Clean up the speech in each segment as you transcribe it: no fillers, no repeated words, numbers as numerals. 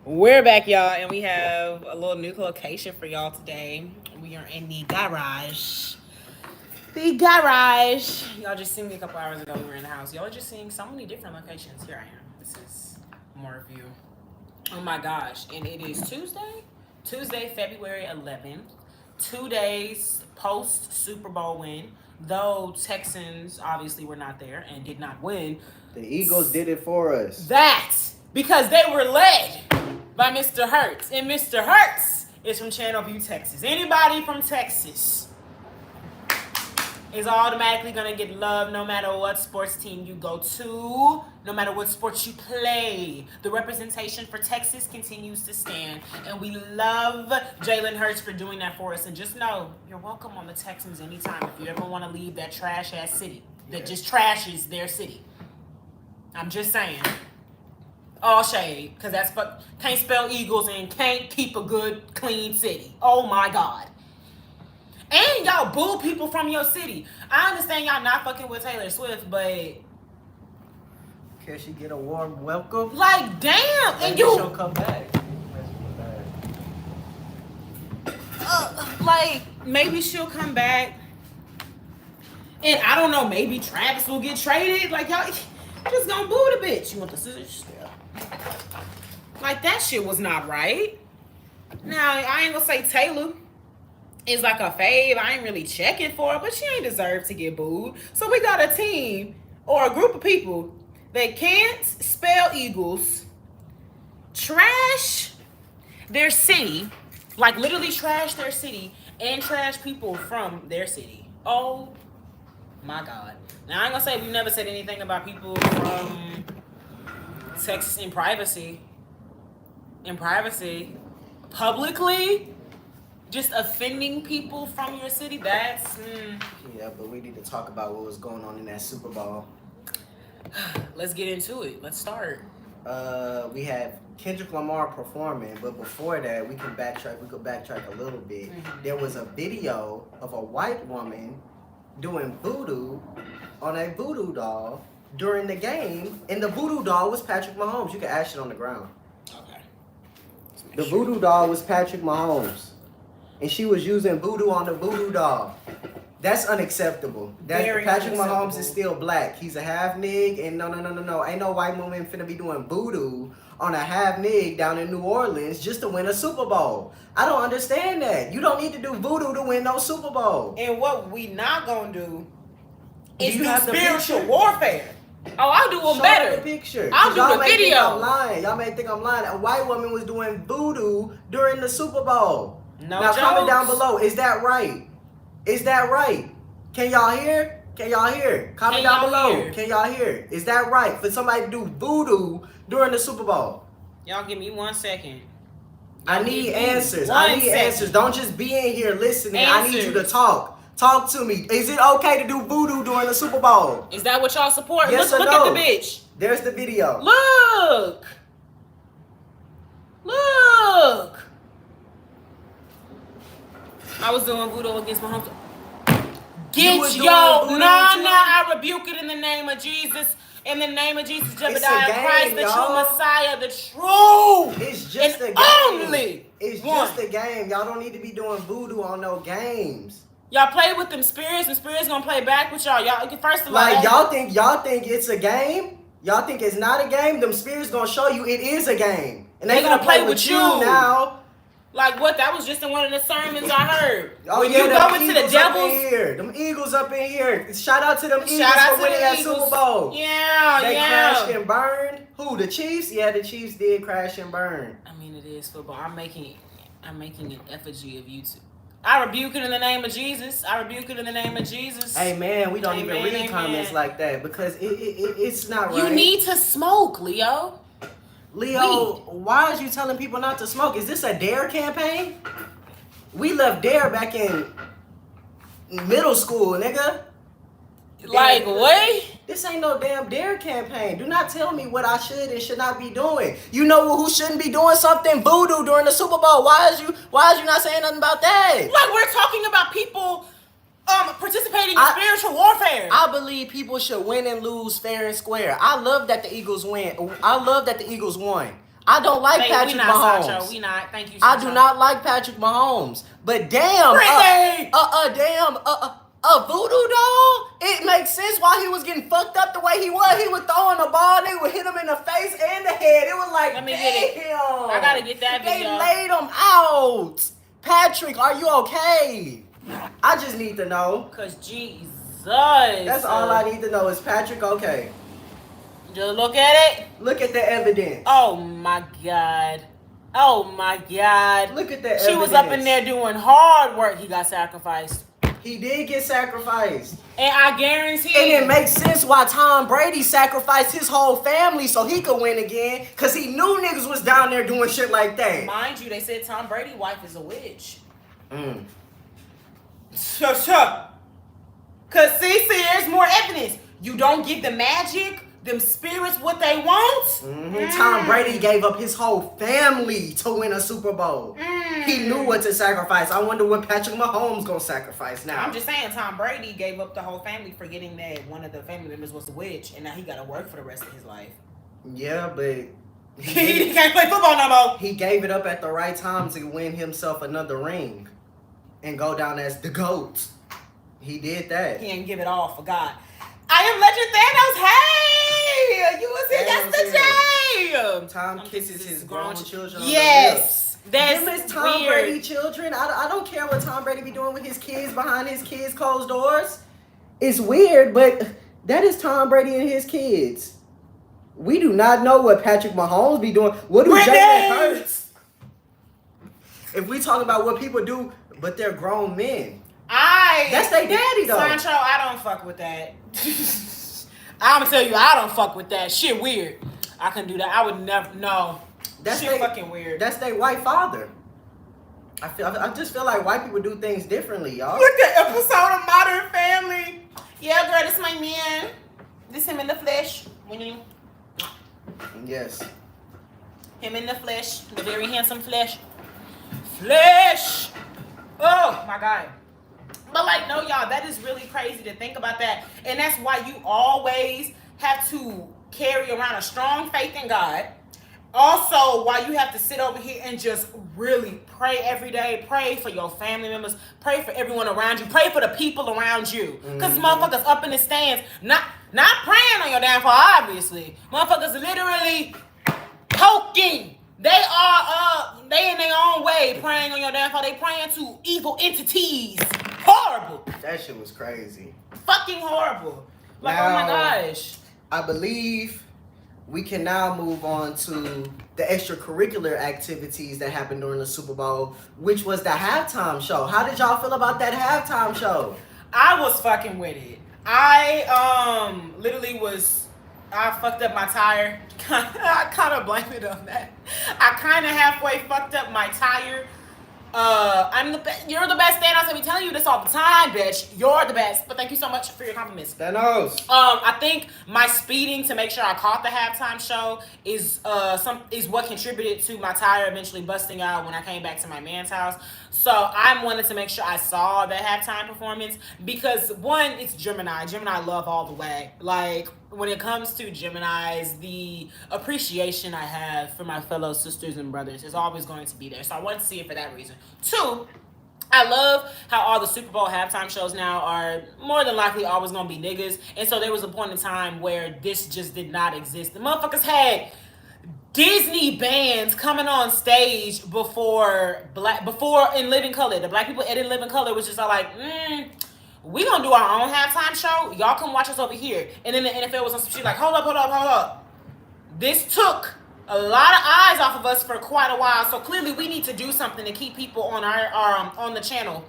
We're back, y'all, and we have a little new location for y'all today. We are in the garage. The garage. Y'all just seen me a couple hours ago. We were in the house. Y'all are just seeing so many different locations. Here I am. This is more of you. Oh my gosh. And it is Tuesday? Tuesday, February 11th. 2 days post Super Bowl win. Though Texans obviously were not there and did not win. The Eagles did it for us. Because they were led by Mr. Hurts. And Mr. Hurts is from Channelview, Texas. Anybody from Texas is automatically going to get love no matter what sports team you go to, no matter what sports you play. The representation for Texas continues to stand. And we love Jalen Hurts for doing that for us. And just know, you're welcome on the Texans anytime if you ever want to leave that trash-ass city that just trashes their city. I'm just saying. All shade, because that's can't spell Eagles and can't keep a good, clean city. Oh my God. And y'all boo people from your city. I understand y'all not fucking with Taylor Swift, but Can she get a warm welcome? like, damn. Maybe And you she'll come back. like, maybe she'll come back. And I don't know, maybe Travis will get traded. Like, y'all just gonna boo the bitch. You want the scissors? Yeah. Like, that shit was not right. Now, I ain't gonna say Taylor is like a fave. I ain't really checking for her, but she ain't deserve to get booed. So we got a team or a group of people that can't spell Eagles, trash their city, like literally trash their city, and trash people from their city. Oh my God. Now, I ain't gonna say we've never said anything about people from Texas in privacy. Publicly, just offending people from your city, that's... Yeah, but we need to talk about what was going on in that Super Bowl. Let's get into it. Let's start. We had Kendrick Lamar performing, but before that, we could backtrack a little bit. Mm-hmm. There was a video of a white woman doing voodoo on a voodoo doll during the game, and the voodoo doll was Patrick Mahomes. You can ash it on the ground. Okay. The voodoo doll was Patrick Mahomes, and she was using voodoo on the voodoo doll. That's unacceptable. Very Patrick unacceptable. Mahomes is still black. He's a half nig, and no. Ain't no white woman finna be doing voodoo on a half nig down in New Orleans just to win a Super Bowl. I don't understand that. You don't need to do voodoo to win no Super Bowl. And what we not gonna do is Do you do have the spiritual picture? warfare. Oh, I'll do them Show better. the picture. I'll 'Cause do y'all the may think video. I'm lying. Y'all may think I'm lying. A white woman was doing voodoo during the Super Bowl. No Now comment down jokes. below. Is that right? Is that right? Can y'all hear? Can y'all hear? Comment Can down y'all below. hear? Can y'all hear? Is that right for somebody to do voodoo during the Super Bowl? Y'all give me 1 second. I need give me answers. 1 I need second. answers. Don't just be in here listening. I need you to Answers. talk. Talk to me. Is it okay to do voodoo during the Super Bowl? Is that what y'all support? Yes look or at no? the bitch. There's the video. Look. I was doing voodoo against Mahomes. You was Get doing yo, voodoo nah, too? I rebuke it in the name of Jesus. In the name of Jesus, It's a Jebediah game, Christ, the y'all. true Messiah, the true. It's just and a game. only It's one. just a game. Y'all don't need to be doing voodoo on no games. Y'all play with them spirits, and spirits gonna play back with y'all. Y'all, first of all, Like y'all think it's a game? Y'all think it's not a game? Them spirits gonna show you it is a game, and they gonna play with you now. Like what? That was just in one of the sermons I heard. Oh, when yeah, you them go into the Eagles up in devil's, here. Them Eagles up in here. Shout out to them Eagles shout out for to winning the that Eagles. Super Bowl. Yeah, They yeah. crashed and burned. Who? The Chiefs? Yeah, the Chiefs did crash and burn. I mean, it is football. I'm making an effigy of you two. I rebuke it in the name of Jesus. I rebuke it in the name of Jesus. Hey man, we don't even Amen, read amen. comments like that because it's not right. You need to smoke, Leo. Leo, why is you telling people not to smoke? Is this a DARE campaign? We left DARE back in middle school, nigga. Like what? This ain't no damn DARE campaign. Do not tell me what I should and should not be doing. You know who shouldn't be doing something? Voodoo during the Super Bowl. Why is you not saying nothing about that? Like we're talking about people participating in spiritual warfare. I believe people should win and lose fair and square. I love that the Eagles win. I love that the Eagles won. I don't like Patrick we not Mahomes. Sancho. We not. Thank you, I Sancho. do not like Patrick Mahomes. But damn, Voodoo doll. It makes sense why he was getting fucked up the way he was. He was throwing the ball, they would hit him in the face and the head. It was like, Let me get it. I gotta get that video. They laid him out. Patrick, are you okay? I just need to know. Cause Jesus. That's all I need to know. Is Patrick okay? Just look at it. Look at the evidence. Oh my God. Oh my God. Look at the evidence. She was up in there doing hard work. He got sacrificed. He did get sacrificed. And I guarantee. And it makes sense why Tom Brady sacrificed his whole family so he could win again. Because he knew niggas was down there doing shit like that. Mind you, they said Tom Brady's wife is a witch. Sure. Because see, there's more evidence. You don't give the magic, them spirits what they want. Tom Brady gave up his whole family to win a Super Bowl. He knew what to sacrifice. I wonder what Patrick Mahomes gonna sacrifice now. I'm just saying, Tom Brady gave up the whole family, forgetting that one of the family members was a witch, and now he got to work for the rest of his life. Yeah, but he can't play football no more. He gave it up at the right time to win himself another ring and go down as the GOAT. He did that. He ain't give it all for God. I am Legend Thanos. Hey, you was here yesterday. Tom kisses his grown children. Yes, that's him as Tom weird. Brady children. I don't care what Tom Brady be doing with his kids behind his kids' closed doors. It's weird, but that is Tom Brady and his kids. We do not know what Patrick Mahomes be doing. What do Jalen Hurts? If we talk about what people do, but they're grown men. That's their daddy though. Sancho, I don't fuck with that. I'm gonna tell you, I don't fuck with that. Shit weird. I couldn't do that. I would never. No. That's shit fucking weird. That's their white father. I just feel like white people do things differently, y'all. Look at episode of Modern Family. Yeah, girl, this my man. This him in the flesh. Yes. Him in the flesh. The very handsome flesh. Flesh. Oh my God. But like, no, y'all, that is really crazy to think about that. And that's why you always have to carry around a strong faith in God. Also, why you have to sit over here and just really pray every day. Pray for your family members. Pray for everyone around you. Pray for the people around you. Because motherfuckers up in the stands, not praying on your downfall, obviously. Motherfuckers literally poking. They in their own way praying on your downfall. They praying to evil entities. Horrible. That shit was crazy. Fucking horrible. Like, now, oh my gosh. I believe we can now move on to the extracurricular activities that happened during the Super Bowl, which was the halftime show. How did y'all feel about that halftime show? I was fucking with it. I fucked up my tire. I kind of blame it on that. I kind of halfway fucked up my tire. You're the best, Thanos. I be telling you this all the time, bitch. You're the best. But thank you so much for your compliments. Thanos. I think my speeding to make sure I caught the halftime show is what contributed to my tire eventually busting out when I came back to my man's house. So I wanted to make sure I saw the halftime performance because one, it's Gemini. Gemini love all the way. Like when it comes to Geminis, the appreciation I have for my fellow sisters and brothers is always going to be there. So I wanted to see it for that reason. Two, I love how all the Super Bowl halftime shows now are more than likely always going to be niggas. And so there was a point in time where this just did not exist. The motherfuckers had Disney bands coming on stage before In Living Color. The black people in Living Color was just like, we gonna do our own halftime show. Y'all come watch us over here. And then the NFL was on some shit like, hold up. This took a lot of eyes off of us for quite a while. So clearly we need to do something to keep people on our on the channel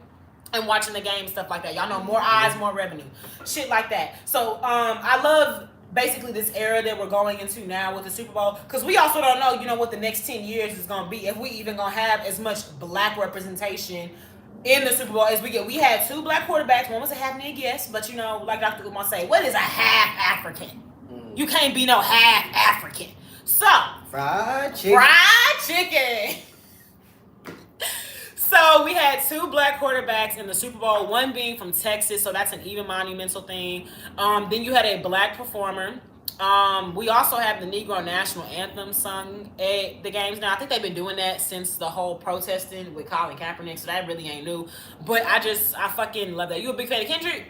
and watching the game, stuff like that. Y'all know, more eyes, more revenue. Shit like that. So I love basically this era that we're going into now with the Super Bowl, because we also don't know, what the next 10 years is going to be, if we even going to have as much black representation in the Super Bowl as we get. We had 2 black quarterbacks. One was a half nigga, yes, but like Dr. Umar say, what is a half African? You can't be no half African. So, fried chicken. So we had 2 black quarterbacks in the Super Bowl, one being from Texas, so that's an even monumental thing. Then you had a black performer We also have the Negro National Anthem sung at the games now. I think they've been doing that since the whole protesting with Colin Kaepernick, so that really ain't new. But I fucking love that. You a big fan of Kendrick?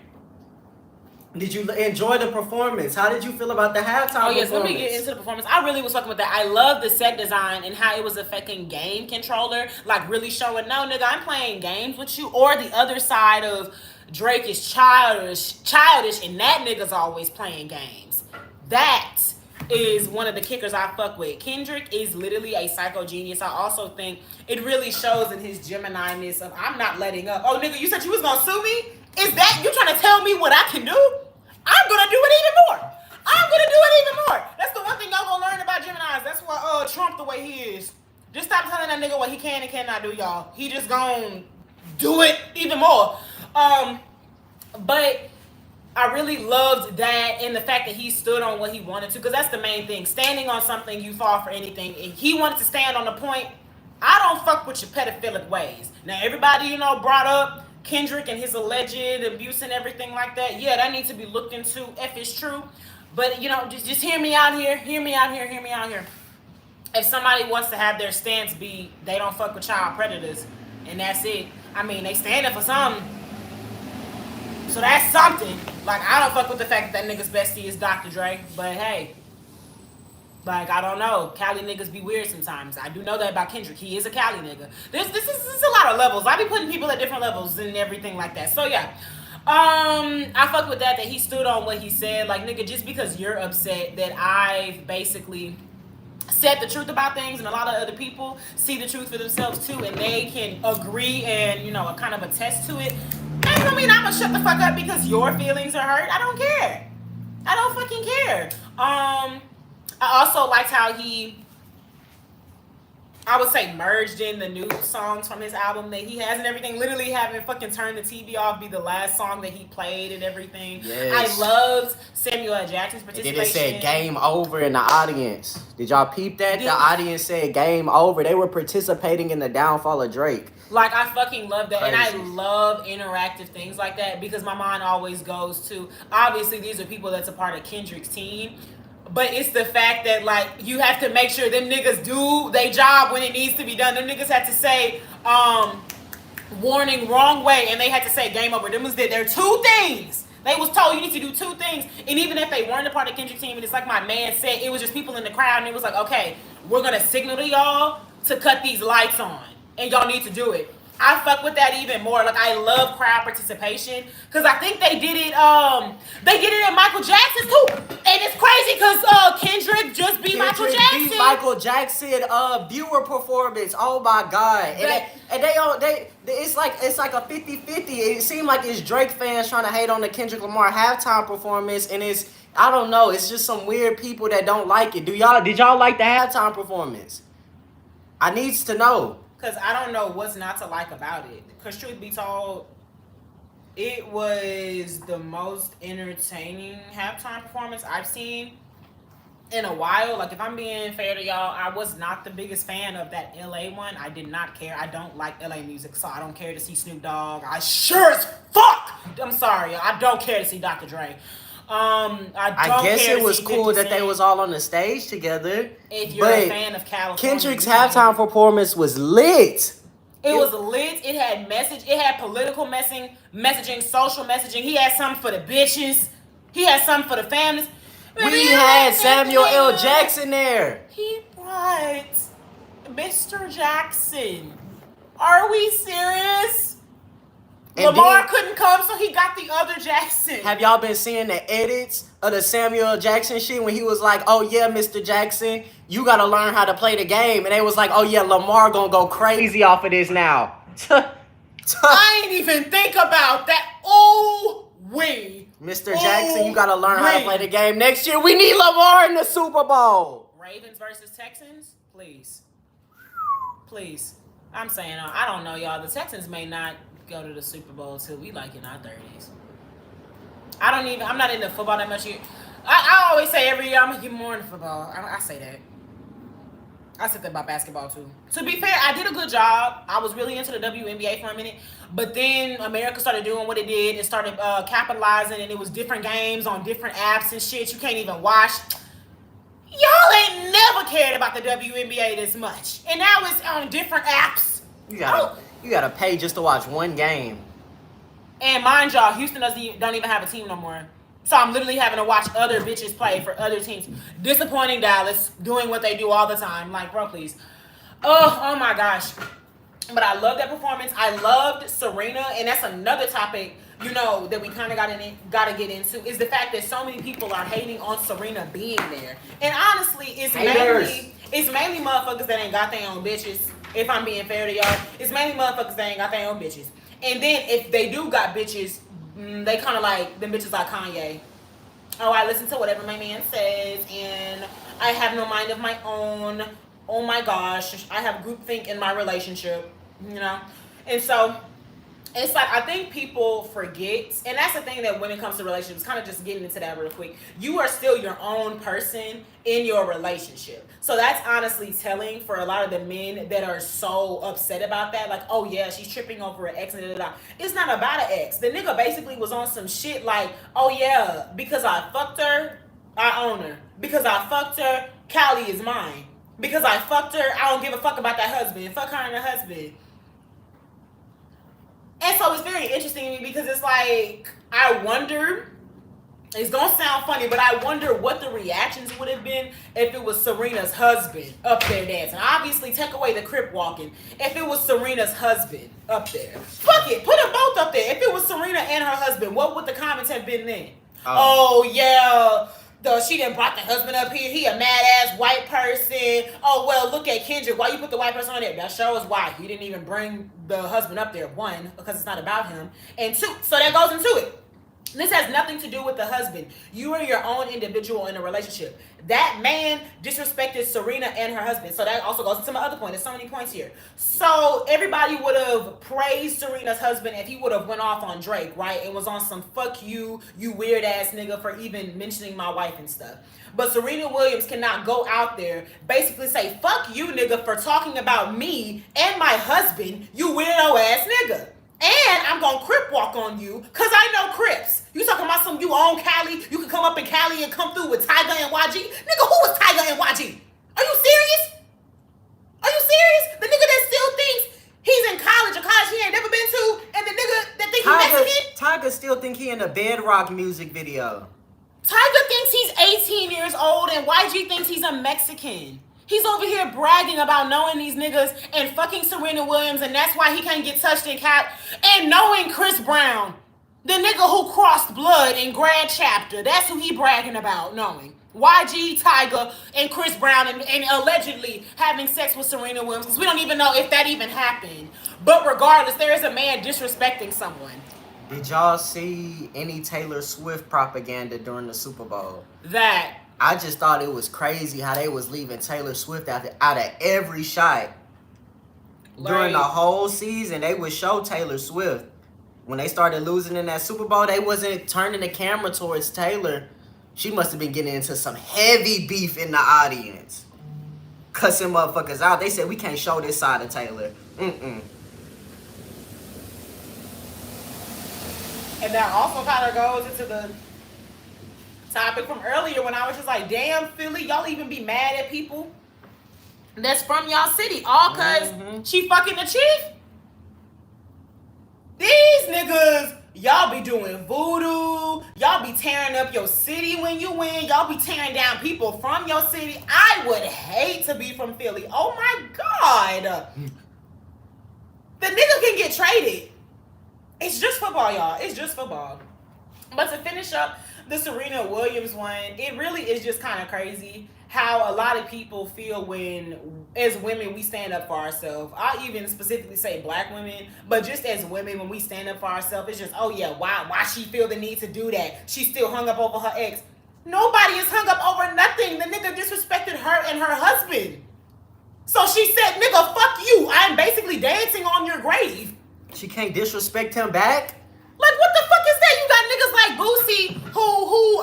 Did you enjoy the performance? How did you feel about the halftime? Oh yes, let me get into the performance. I really was fucking with that. I love the set design and how it was a fucking game controller, like really showing, no nigga, I'm playing games with you. Or the other side of Drake is childish, and that nigga's always playing games. That is one of the kickers I fuck with. Kendrick is literally a psycho genius. I also think it really shows in his Gemini-ness of I'm not letting up. Oh nigga, you said you was gonna sue me? Is that you trying to tell me what I can do? I'm gonna do it even more. I'm gonna do it even more. That's the one thing y'all gonna learn about Geminis. That's why Trump the way he is. Just stop telling that nigga what he can and cannot do, y'all. He just gonna do it even more. But I really loved that and the fact that he stood on what he wanted to, because that's the main thing. Standing on something, you fall for anything. And he wanted to stand on the point, I don't fuck with your pedophilic ways. Now, everybody, brought up Kendrick and his alleged abuse and everything like that. Yeah, that needs to be looked into if it's true. But, just hear me out here. Hear me out here. If somebody wants to have their stance be they don't fuck with child predators and that's it, I mean, they standing for something. So that's something. Like, I don't fuck with the fact that nigga's bestie is Dr. Dre. But hey, like, I don't know. Cali niggas be weird sometimes. I do know that about Kendrick. He is a Cali nigga. This is a lot of levels. I be putting people at different levels and everything like that. So yeah. I fuck with that he stood on what he said. Like, nigga, just because you're upset that I've basically said the truth about things and a lot of other people see the truth for themselves too and they can agree and, kind of attest to it, that don't mean I'm gonna shut the fuck up because your feelings are hurt. I don't care. I don't fucking care. I also liked how he, I would say, merged in the new songs from his album that he has and everything. Literally having fucking Turn the TV Off be the last song that he played and everything. Yes. I loved Samuel L. Jackson's participation. And then it said game over in the audience. Did y'all peep that? The audience said game over. They were participating in the downfall of Drake. Like, I fucking love that. Crazy. And I love interactive things like that because my mind always goes to, obviously, these are people that's a part of Kendrick's team. But it's the fact that, like, you have to make sure them niggas do their job when it needs to be done. Them niggas had to say, warning, wrong way, and they had to say game over. Them was there are two things. They was told you need to do two things. And even if they weren't a part of Kendrick's team, and it's like my man said, it was just people in the crowd, and it was like, okay, we're going to signal to y'all to cut these lights on. And y'all need to do it. I fuck with that even more. Like, I love crowd participation because I think they did it at Michael Jackson's too. And it's crazy because Kendrick just beat Michael Jackson. Beat Michael Jackson viewer performance. Oh my God. It's like a 50-50. It seemed like it's Drake fans trying to hate on the Kendrick Lamar halftime performance, and I don't know, it's just some weird people that don't like it. Did y'all like the halftime performance? I needs to know. Because I don't know what's not to like about it. Because truth be told, it was the most entertaining halftime performance I've seen in a while. Like, if I'm being fair to y'all, I was not the biggest fan of that LA one. I did not care. I don't like LA music, so I don't care to see Snoop Dogg. I sure as fuck, I'm sorry, I don't care to see Dr. Dre. I guess it was cool that they was all on the stage together. If you're a fan of California, Kendrick's halftime performance was lit. It was lit. It had message. It had political messaging, social messaging. He had something for the bitches. He had something for the families. We had Samuel L. Jackson there. He brought Mr. Jackson. Are we serious? And Lamar couldn't come, so he got the other Jackson. Have y'all been seeing the edits of the Samuel Jackson shit when he was like, oh yeah, Mr. Jackson, you gotta learn how to play the game. And they was like, oh yeah, Lamar gonna go crazy off of this now. I ain't even think about that. Oh, wait. Mr. Jackson, you gotta learn how to play the game. Next year, we need Lamar in the Super Bowl. Ravens versus Texans? Please. Please. I'm saying, I don't know, y'all. The Texans may not go to the Super Bowl till we like in our 30s. I'm not into football that much. I always say every year I'm gonna get more into football. I say that. I said that about basketball too. To be fair, I did a good job. I was really into the WNBA for a minute, but then America started doing what it did and started capitalizing, and it was different games on different apps and shit you can't even watch. Y'all ain't never cared about the WNBA this much, and now it's on different apps. You gotta pay just to watch one game. And mind y'all, Houston don't even have a team no more. So I'm literally having to watch other bitches play for other teams. Disappointing Dallas, doing what they do all the time. Like, bro, please. Oh my gosh. But I love that performance. I loved Serena, and that's another topic, you know, that we kind of gotta get into, is the fact that so many people are hating on Serena being there. And honestly, it's mainly motherfuckers that ain't got their own bitches. If I'm being fair to y'all, it's mainly motherfuckers that ain't got their own bitches. And then if they do got bitches, they kind of like them bitches like Kanye. Oh, I listen to whatever my man says, and I have no mind of my own. Oh my gosh, I have groupthink in my relationship, you know? And so it's like, I think people forget, and that's the thing that when it comes to relationships, kind of just getting into that real quick, you are still your own person in your relationship. So that's honestly telling for a lot of the men that are so upset about that. Like, oh yeah, she's tripping over an ex and da, da, da. It's not about an ex. The nigga basically was on some shit like, oh yeah, because I fucked her, I own her. Because I fucked her, Callie is mine. Because I fucked her, I don't give a fuck about that husband. Fuck her and her husband. And so it's very interesting to me because it's like, I wonder, it's gonna sound funny, but I wonder what the reactions would have been if it was Serena's husband up there dancing. Obviously, take away the crip walking. If it was Serena's husband up there. Fuck it, put them both up there. If it was Serena and her husband, what would the comments have been then? Oh yeah, she done brought the husband up here. He a mad-ass white person. Oh, well, look at Kendrick. Why you put the white person on there? That shows why. He didn't even bring the husband up there. One, because it's not about him. And two, so that goes into it. This has nothing to do with the husband. You are your own individual in a relationship. That man disrespected Serena and her husband. So that also goes into my other point. There's so many points here. So everybody would have praised Serena's husband if he would have went off on Drake, right? It was on some fuck you, you weird ass nigga for even mentioning my wife and stuff. But Serena Williams cannot go out there, basically say, fuck you nigga for talking about me and my husband, you weirdo ass nigga. And I'm gonna crip walk on you, cause I know crips. You talking about some you own Cali, you can come up in Cali and come through with Tiger and YG. Nigga, who was Tiger and YG? Are you serious? Are you serious? The nigga that still thinks he's in college, a college he ain't never been to, and the nigga that think he's Mexican? Tiger still think he in a Bedrock music video. Tiger thinks he's 18 years old and YG thinks he's a Mexican. He's over here bragging about knowing these niggas and fucking Serena Williams, and that's why he can't get touched in cap. And knowing Chris Brown, the nigga who crossed blood in grad chapter, that's who he bragging about knowing. YG, Tiger, and Chris Brown, and allegedly having sex with Serena Williams, because we don't even know if that even happened. But regardless, there is a man disrespecting someone. Did y'all see any Taylor Swift propaganda during the Super Bowl? That I just thought it was crazy how they was leaving Taylor Swift out of every shot. During the whole season, they would show Taylor Swift. When they started losing in that Super Bowl, they wasn't turning the camera towards Taylor. She must have been getting into some heavy beef in the audience. Cussing motherfuckers out. They said, we can't show this side of Taylor. And that also kind of goes into the topic from earlier when I was just like, damn, Philly, y'all even be mad at people that's from y'all city, all cause she fucking the chief? These niggas, y'all be doing voodoo, y'all be tearing up your city when you win, y'all be tearing down people from your city. I would hate to be from Philly. Oh my God. The nigga can get traded. It's just football, y'all. It's just football. But to finish up the Serena Williams one, it really is just kind of crazy how a lot of people feel when, as women, we stand up for ourselves. I even specifically say black women, but just as women, when we stand up for ourselves, it's just, oh yeah, why she feel the need to do that? She still hung up over her ex. Nobody is hung up over nothing. The nigga disrespected her and her husband. So she said, nigga, fuck you. I'm basically dancing on your grave. she can't disrespect him back? Like, what the fuck is that? You got niggas like Boosie, who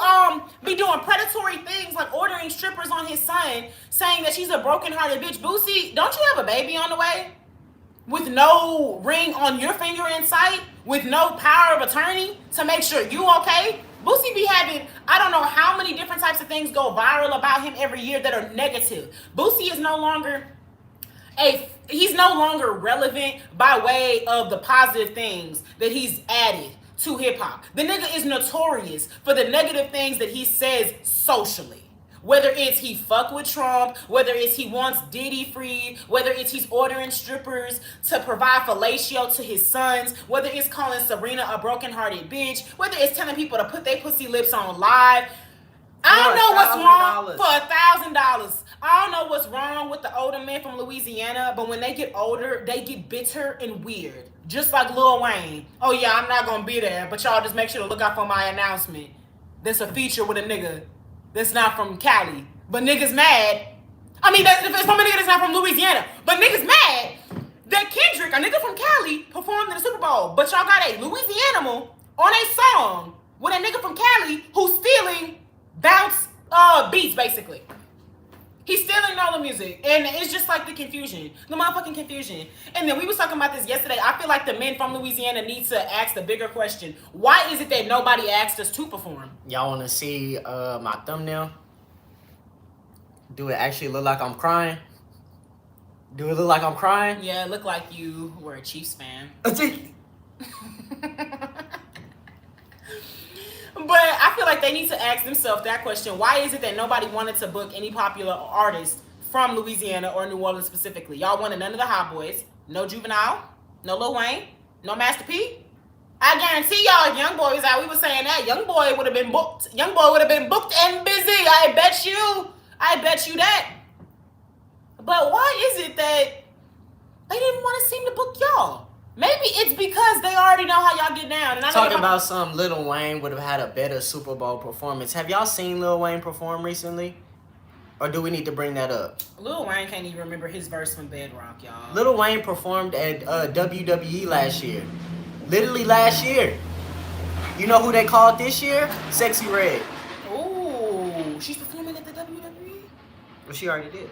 be doing predatory things like ordering strippers on his son, saying that she's a broken-hearted bitch. Boosie, don't you have a baby on the way? With no ring on your finger in sight, with no power of attorney to make sure you okay? Boosie be having, I don't know how many different types of things go viral about him every year that are negative. Boosie is no longer he's no longer relevant by way of the positive things that he's added to hip-hop. The nigga is notorious for the negative things that he says socially. Whether it's he fuck with Trump, whether it's he wants Diddy free, whether it's he's ordering strippers to provide fellatio to his sons, whether it's calling Serena a broken-hearted bitch, whether it's telling people to put their pussy lips on live. I don't know what's wrong for $1,000. I don't know what's wrong with the older men from Louisiana, but when they get older, they get bitter and weird. Just like Lil Wayne. Oh yeah, I'm not gonna be there, but y'all just make sure to look out for my announcement. That's a feature with a nigga that's not from Cali. But niggas mad. I mean, if it's from a nigga that's not from Louisiana, but niggas mad that Kendrick, a nigga from Cali, performed in the Super Bowl. But y'all got a Louisianimal on a song with a nigga from Cali who's stealing bounce beats, basically. He's stealing all the music. And it's just like the confusion. The motherfucking confusion. And then we was talking about this yesterday. I feel like the men from Louisiana need to ask the bigger question. Why is it that nobody asked us to perform? Y'all want to see my thumbnail? Do it actually look like I'm crying? Do it look like I'm crying? Yeah, it looked like you were a Chiefs fan. But I feel like they need to ask themselves that question. Why is it that nobody wanted to book any popular artist from Louisiana or New Orleans specifically? Y'all wanted none of the Hot Boys. No Juvenile. No Lil Wayne. No Master P. I guarantee y'all if Young Boy was out, we were saying that. Young Boy would have been booked. Young Boy would have been booked and busy. I bet you that. But why is it that they didn't want to seem to book y'all? Maybe it's because they already know how y'all get down. And Talking about some Lil Wayne would have had a better Super Bowl performance. Have y'all seen Lil Wayne perform recently? Or do we need to bring that up? Lil Wayne can't even remember his verse from Bedrock, y'all. Lil Wayne performed at WWE last year. Literally last year. You know who they called this year? Sexy Red. Ooh, she's performing at the WWE? Well, she already did.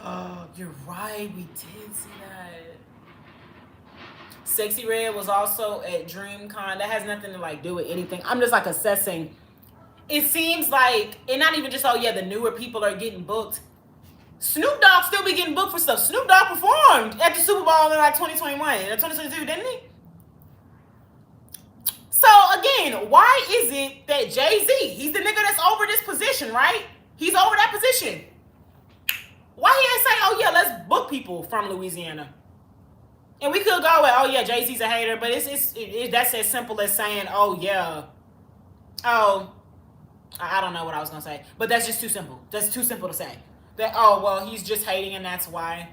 Oh, you're right. We did see that. Sexy Red was also at DreamCon. That has nothing to like do with anything. I'm just like assessing. It seems like, and not even just, oh yeah, the newer people are getting booked. Snoop Dogg still be getting booked for stuff. Snoop Dogg performed at the Super Bowl in like 2021 or 2022, didn't he? So again, why is it that Jay-Z, he's the nigga that's over this position, right? He's over that position. Why he ain't say, oh yeah, let's book people from Louisiana? And we could go with, oh yeah, Jay-Z's a hater, but that's as simple as saying, oh yeah, oh, I don't know what I was gonna say, but that's just too simple. That's too simple to say. That, oh well, he's just hating and that's why.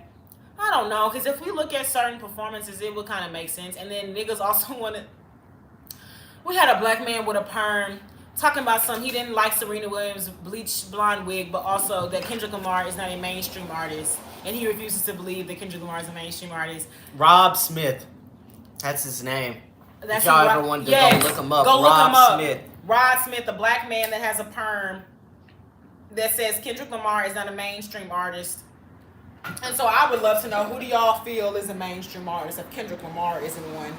I don't know, because if we look at certain performances, it would kind of make sense. And then niggas also wanted. We had a black man with a perm talking about he didn't like Serena Williams' bleach blonde wig, but also that Kendrick Lamar is not a mainstream artist. And he refuses to believe that Kendrick Lamar is a mainstream artist. Rob Smith. That's his name. That's if y'all ever wanted to go look him up. Go look him up. Smith. Rod Smith, a black man that has a perm that says Kendrick Lamar is not a mainstream artist. And so I would love to know, who do y'all feel is a mainstream artist if Kendrick Lamar isn't one?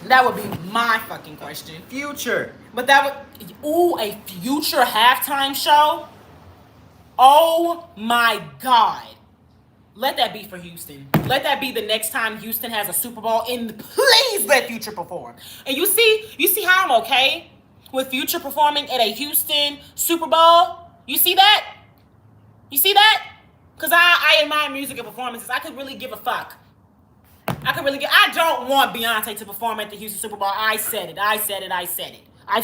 That would be my fucking question. Future. But that would, a Future halftime show? Oh my God. Let that be for Houston. Let that be the next time Houston has a Super Bowl, and please let Future perform. And you see how I'm okay with Future performing at a Houston Super Bowl? You see that? You see that? Because I admire music and performances. I could really give a fuck. I don't want Beyonce to perform at the Houston Super Bowl. I said it. I've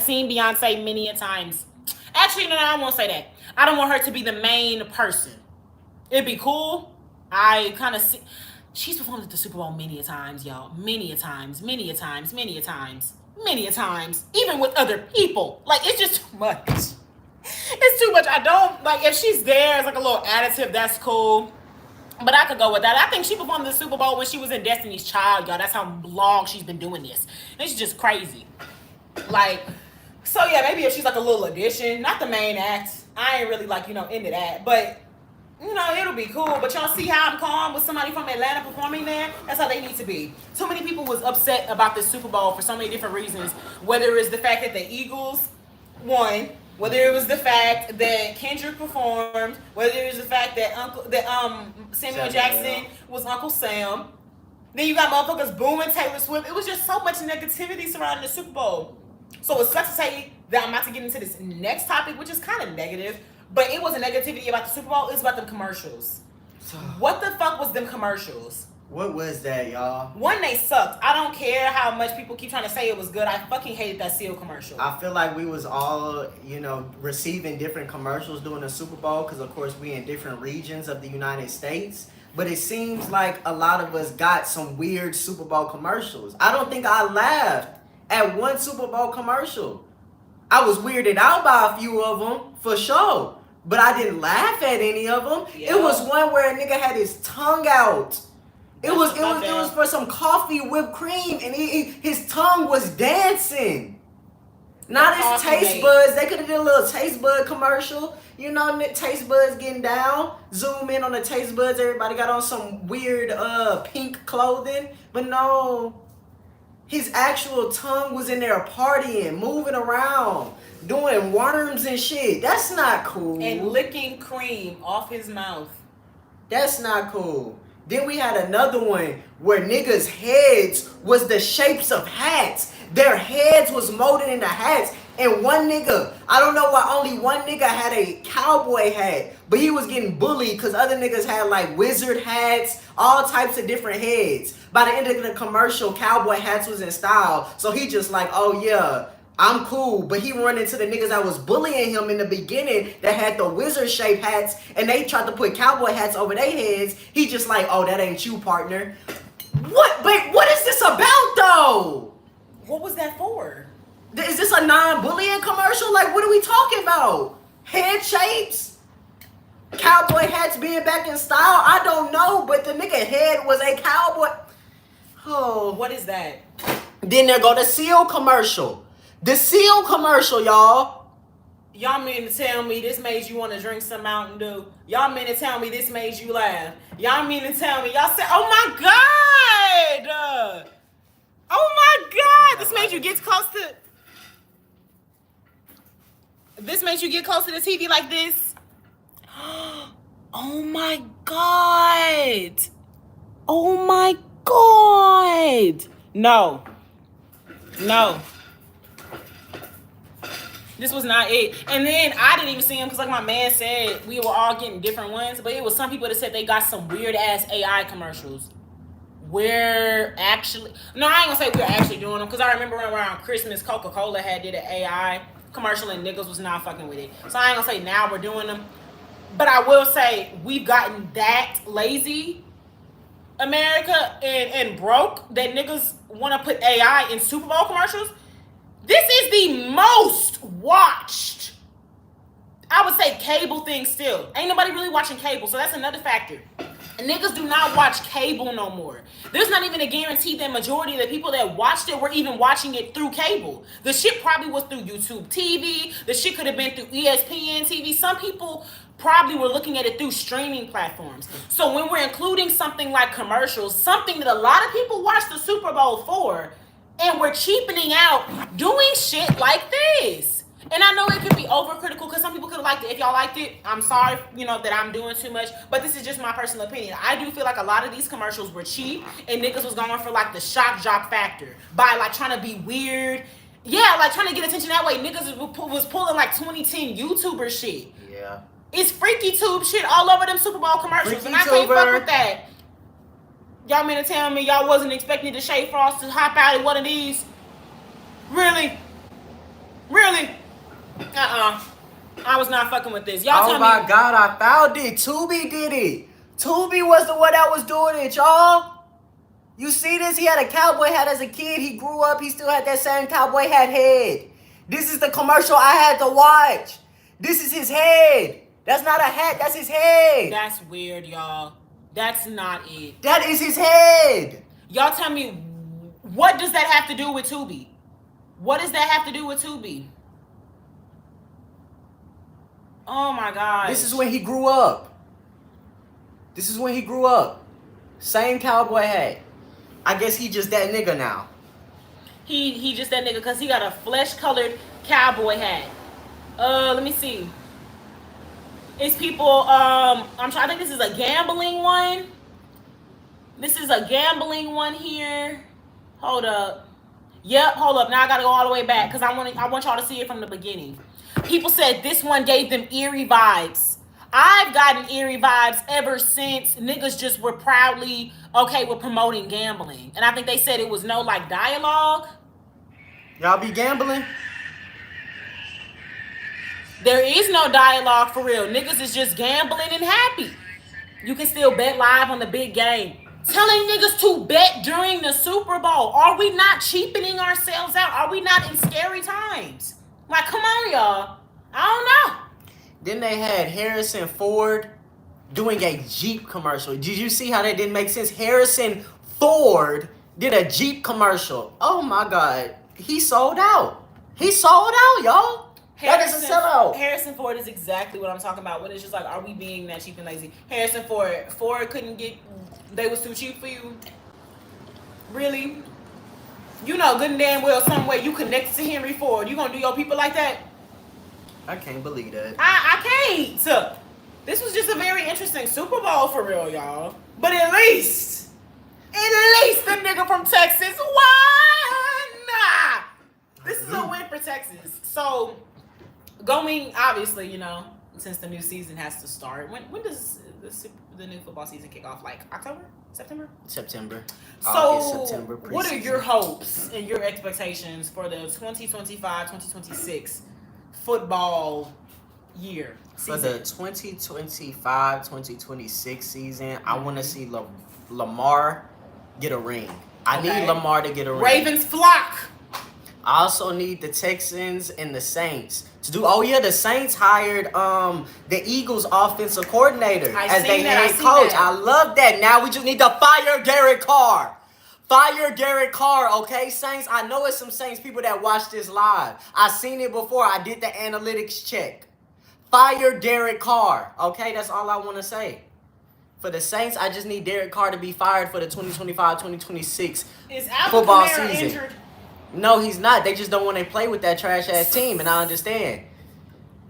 seen Beyonce many a times. Actually, no, I won't say that. I don't want her to be the main person. It'd be cool. I kind of see. She's performed at the Super Bowl many a times, y'all. Many a times. Even with other people. Like, it's just too much. It's too much. I don't, like, if she's there as like a little additive, that's cool. But I could go with that. I think she performed the Super Bowl when she was in Destiny's Child, y'all. That's how long she's been doing this. It's just crazy. Like, so yeah, maybe if she's like a little addition, not the main act. I ain't really like, into that. But, it'll be cool. But y'all see how I'm calm with somebody from Atlanta performing there? That's how they need to be. Too many people was upset about this Super Bowl for so many different reasons. Whether it's the fact that the Eagles won, whether it was the fact that Kendrick performed, whether it was the fact that Samuel Jackson was Uncle Sam. Then you got motherfuckers booming Taylor Swift. It was just so much negativity surrounding the Super Bowl. So it's such to say that I'm about to get into this next topic, which is kind of negative. But it wasn't negativity about the Super Bowl. It's about them commercials. What the fuck was them commercials? What was that, y'all? One, they sucked. I don't care how much people keep trying to say it was good. I fucking hated that seal commercial. I feel like we was all, receiving different commercials during the Super Bowl because, of course, we in different regions of the United States. But it seems like a lot of us got some weird Super Bowl commercials. I don't think I laughed at one Super Bowl commercial. I was weirded out by a few of them, for sure. But I didn't laugh at any of them. Yeah. It was one where a nigga had his tongue out. It was for some coffee whipped cream, and his tongue was dancing. Not his taste buds. They could have did a little taste bud commercial. Taste buds getting down. Zoom in on the taste buds. Everybody got on some weird pink clothing. But no. His actual tongue was in there partying, moving around, doing worms and shit. That's not cool. And licking cream off his mouth. That's not cool. Then we had another one where niggas' heads was the shapes of hats. Their heads was molded into hats. And one nigga, I don't know why only one nigga had a cowboy hat, but he was getting bullied because other niggas had like wizard hats, all types of different heads. By the end of the commercial, cowboy hats was in style. So he just like, oh yeah, I'm cool. But he run into the niggas that was bullying him in the beginning that had the wizard shaped hats, and they tried to put cowboy hats over their heads. He just like, oh, that ain't you, partner. What is this about though? What was that for? Is this a non-bullying commercial? Like, what are we talking about? Head shapes? Cowboy hats being back in style? I don't know, but the nigga head was a cowboy. Oh. What is that? Then there go the seal commercial. The seal commercial, y'all. Y'all mean to tell me this made you want to drink some Mountain Dew? Y'all mean to tell me this made you laugh? Y'all mean to tell me, y'all said, oh my God! Oh my God! This made you get close to... This makes you get close to the TV like this. Oh my God. Oh my God. No. This was not it. And then I didn't even see him because like my man said, we were all getting different ones. But it was some people that said they got some weird ass AI commercials. We're actually... No, I ain't gonna say we're actually doing them because I remember around Christmas, Coca-Cola did an AI commercial and niggas was not fucking with it. So I ain't gonna say now we're doing them. But I will say we've gotten that lazy, America, and broke that niggas want to put AI in Super Bowl commercials. This is the most watched, I would say, cable thing still. Ain't nobody really watching cable, so that's another factor. And niggas do not watch cable no more. There's not even a guarantee that majority of the people that watched it were even watching it through cable. The shit probably was through YouTube TV. The shit could have been through ESPN TV. Some people probably were looking at it through streaming platforms. So when we're including something like commercials, something that a lot of people watch the Super Bowl for, and we're cheapening out doing shit like this. And I know it could be overcritical because some people could have liked it. If y'all liked it, I'm sorry, that I'm doing too much. But this is just my personal opinion. I do feel like a lot of these commercials were cheap and niggas was going for like the shock jock factor by like trying to be weird. Yeah, like trying to get attention that way. Niggas was pulling like 2010 YouTuber shit. Yeah. It's freaky tube shit all over them Super Bowl commercials. Freaky and I can't fuck with that. Y'all mean to tell me y'all wasn't expecting the Shea Frost to hop out at one of these? Really? I was not fucking with this. Y'all tell me. Oh my God, I found it. Tubi did it. Tubi was the one that was doing it, y'all. You see this? He had a cowboy hat as a kid. He grew up. He still had that same cowboy hat head. This is the commercial I had to watch. This is his head. That's not a hat. That's his head. That's weird, y'all. That's not it. That is his head. Y'all tell me, what does that have to do with Tubi? What does that have to do with Tubi? Oh my God. This is when he grew up. Same cowboy hat. I guess he just that nigga now. He just that nigga because he got a flesh-colored cowboy hat. Let me see. It's people, I'm trying, I think this is a gambling one. This is a gambling one here. Hold up. Yep, hold up. Now I gotta go all the way back because I want y'all to see it from the beginning. People said this one gave them eerie vibes. I've gotten eerie vibes ever since niggas just were proudly okay with promoting gambling. And I think they said it was no like dialogue. Y'all be gambling? There is no dialogue for real. Niggas is just gambling and happy. You can still bet live on the big game. Telling niggas to bet during the Super Bowl. Are we not cheapening ourselves out? Are we not in scary times? Like, come on, y'all. I don't know. Then they had Harrison Ford doing a Jeep commercial. Did you see how that didn't make sense? Harrison Ford did a Jeep commercial. Oh my God. He sold out. Y'all. That is a sellout. Harrison Ford is exactly what I'm talking about. When it's just like, are we being that cheap and lazy? Harrison Ford couldn't get, they was too cheap for you? Really? You know good and damn well some way you connected to Henry Ford. You gonna do your people like that? I can't believe that. I can't. This was just a very interesting Super Bowl for real, y'all. But at least the nigga from Texas won. This is a win for Texas. So, going, obviously, you know, since the new season has to start. When does the new football season kick off? Like October? September? September. So, August, September, what are your hopes and your expectations for the 2025-2026 football year? For the 2025-2026 season, I want to see Lamar get a ring. I need Lamar to get a ring. Ravens flock. I also need the Texans and the Saints to do. Oh yeah, the Saints hired the Eagles offensive coordinator as their head coach. I love that. Now we just need to fire Derek Carr. Okay, Saints. I know it's some Saints people that watch this live. I seen it before. I did the analytics check. Fire Derek Carr. Okay, that's all I want to say. For the Saints, I just need Derek Carr to be fired for the 2025-2026 football season. Injured? No, he's not. They just don't want to play with that trash ass team, and I understand.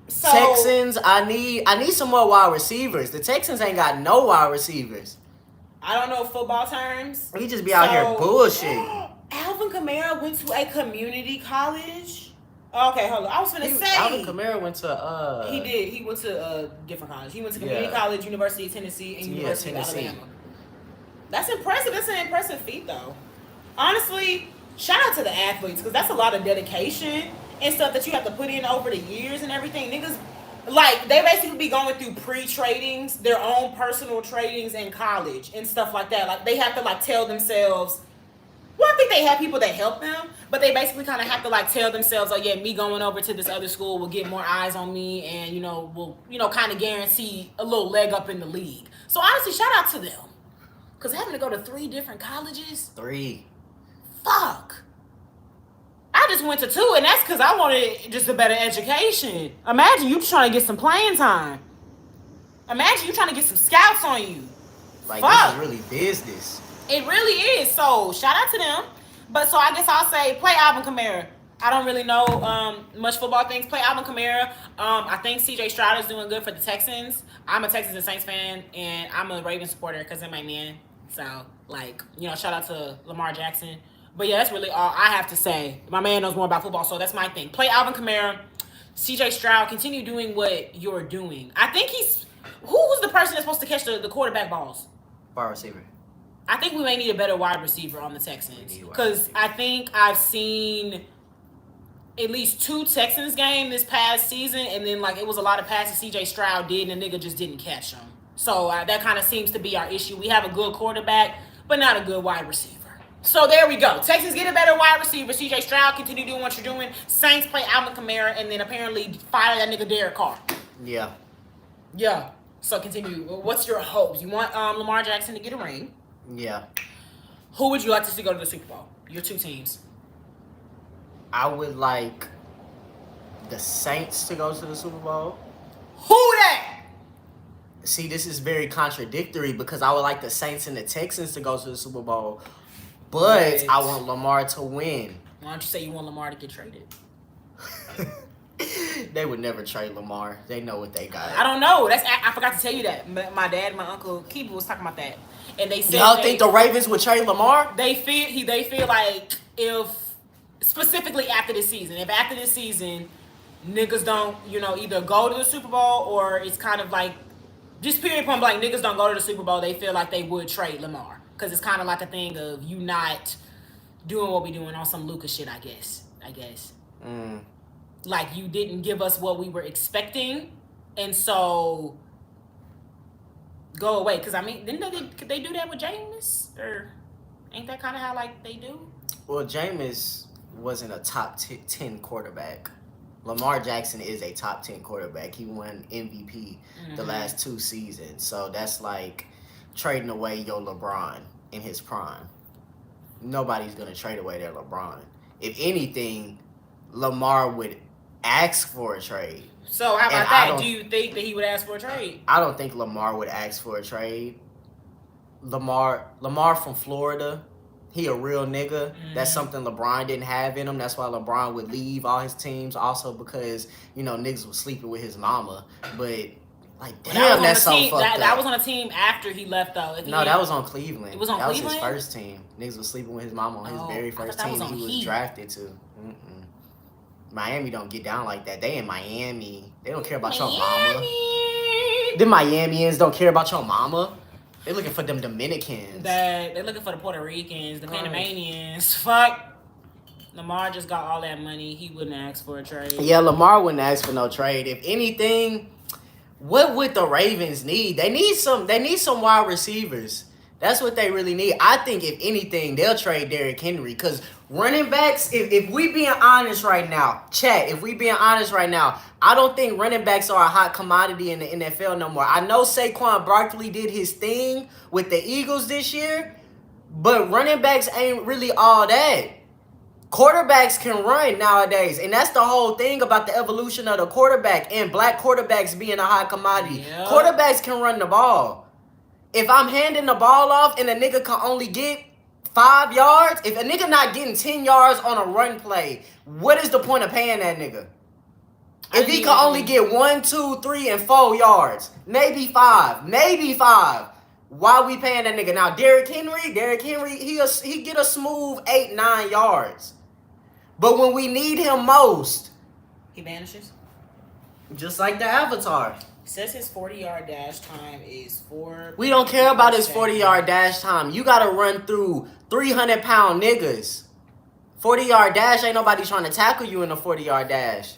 So, Texans, I need some more wide receivers. The Texans ain't got no wide receivers. I don't know football terms. He just be out here bullshitting. Alvin Kamara went to a community college. Okay, hold on. I was gonna say Alvin Kamara went to He did. He went to a different college. He went to community college, University of Tennessee, and University of Alabama. That's impressive. That's an impressive feat, though. Honestly, shout out to the athletes because that's a lot of dedication and stuff that you have to put in over the years and everything. Niggas, like, they basically be going through pre-tradings, their own personal tradings in college and stuff like that. Like, they have to, like, tell themselves, well, I think they have people that help them, but they basically kind of have to, like, tell themselves, oh, yeah, me going over to this other school will get more eyes on me and, you know, will, you know, kind of guarantee a little leg up in the league. So, honestly, shout out to them. Because having to go to 3 different colleges. 3. Fuck. I just went to 2, and that's because I wanted just a better education. Imagine you trying to get some playing time. Imagine you trying to get some scouts on you. Like, fuck. This is really business. It really is. So, shout out to them. But, so I guess I'll say, play Alvin Kamara. I don't really know much football things. Play Alvin Kamara. I think C.J. Stroud is doing good for the Texans. I'm a Texans and Saints fan, and I'm a Ravens supporter because they're my man. So, like, you know, shout out to Lamar Jackson. But, yeah, that's really all I have to say. My man knows more about football, so that's my thing. Play Alvin Kamara. C.J. Stroud, continue doing what you're doing. I think he's... Who's the person that's supposed to catch the quarterback balls? Wide receiver. I think we may need a better wide receiver on the Texans. Because I think I've seen at least 2 Texans games this past season, and then, like, it was a lot of passes C.J. Stroud did, and the nigga just didn't catch them. So that kind of seems to be our issue. We have a good quarterback, but not a good wide receiver. So there we go. Texans get a better wide receiver. C.J. Stroud, continue doing what you're doing. Saints play Alvin Kamara, and then apparently fire that nigga Derek Carr. Yeah. Yeah. So continue. What's your hopes? You want Lamar Jackson to get a ring. Yeah. Who would you like to see go to the Super Bowl? Your 2 teams. I would like the Saints to go to the Super Bowl. Who that? See, this is very contradictory because I would like the Saints and the Texans to go to the Super Bowl, but I want Lamar to win. Why don't you say you want Lamar to get traded? They would never trade Lamar. They know what they got. I don't know. I forgot to tell you that. My dad and my uncle Keeper was talking about that, and they said y'all think the Ravens would trade Lamar? They feel like if specifically after this season, niggas don't either go to the Super Bowl or it's kind of like just period point blank niggas don't go to the Super Bowl. They feel like they would trade Lamar because it's kind of like a thing of you not doing what we doing on some Lucas shit. I guess. Like you didn't give us what we were expecting, and so go away. Because I mean, could they do that with Jameis? Or ain't that kind of how like they do? Well, Jameis wasn't a top 10 quarterback. Lamar Jackson is a top 10 quarterback. He won MVP the last 2 seasons. So that's like trading away your LeBron in his prime. Nobody's going to trade away their LeBron. If anything, Lamar would ask for a trade. So how about that? Do you think that he would ask for a trade? I don't think Lamar would ask for a trade. Lamar from Florida, he a real nigga. That's something LeBron didn't have in him. That's why LeBron would leave all his teams. Also because, niggas was sleeping with his mama. But, like, damn, that's so fucked up. That was on a team after he left, though. That was on Cleveland. It was on Cleveland? That was his first team. Niggas was sleeping with his mama on his very first team he was drafted to. Miami don't get down like that. They in Miami. They don't care about your mama. The Miamians don't care about your mama. They looking for them Dominicans. They're looking for the Puerto Ricans, the Panamanians. Fuck. Lamar just got all that money. He wouldn't ask for a trade. Yeah, Lamar wouldn't ask for no trade. If anything, what would the Ravens need? They need some wide receivers. That's what they really need. I think if anything, they'll trade Derrick Henry. Because running backs, if we being honest right now, I don't think running backs are a hot commodity in the NFL no more. I know Saquon Barkley did his thing with the Eagles this year, but running backs ain't really all that. Quarterbacks can run nowadays, and that's the whole thing about the evolution of the quarterback and black quarterbacks being a hot commodity. Yep. Quarterbacks can run the ball. If I'm handing the ball off and a nigga can only get 5 yards, if a nigga not getting 10 yards on a run play, what is the point of paying that nigga? If he can only get 1, 2, 3, and 4 yards, maybe 5, why we paying that nigga? Now, Derrick Henry, he get a smooth 8, 9 yards. But when we need him most, he vanishes. Just like the Avatar. It says his 40-yard dash time is 4. We don't care about his 40-yard dash time. You got to run through 300-pound niggas. 40-yard dash, ain't nobody trying to tackle you in a 40-yard dash.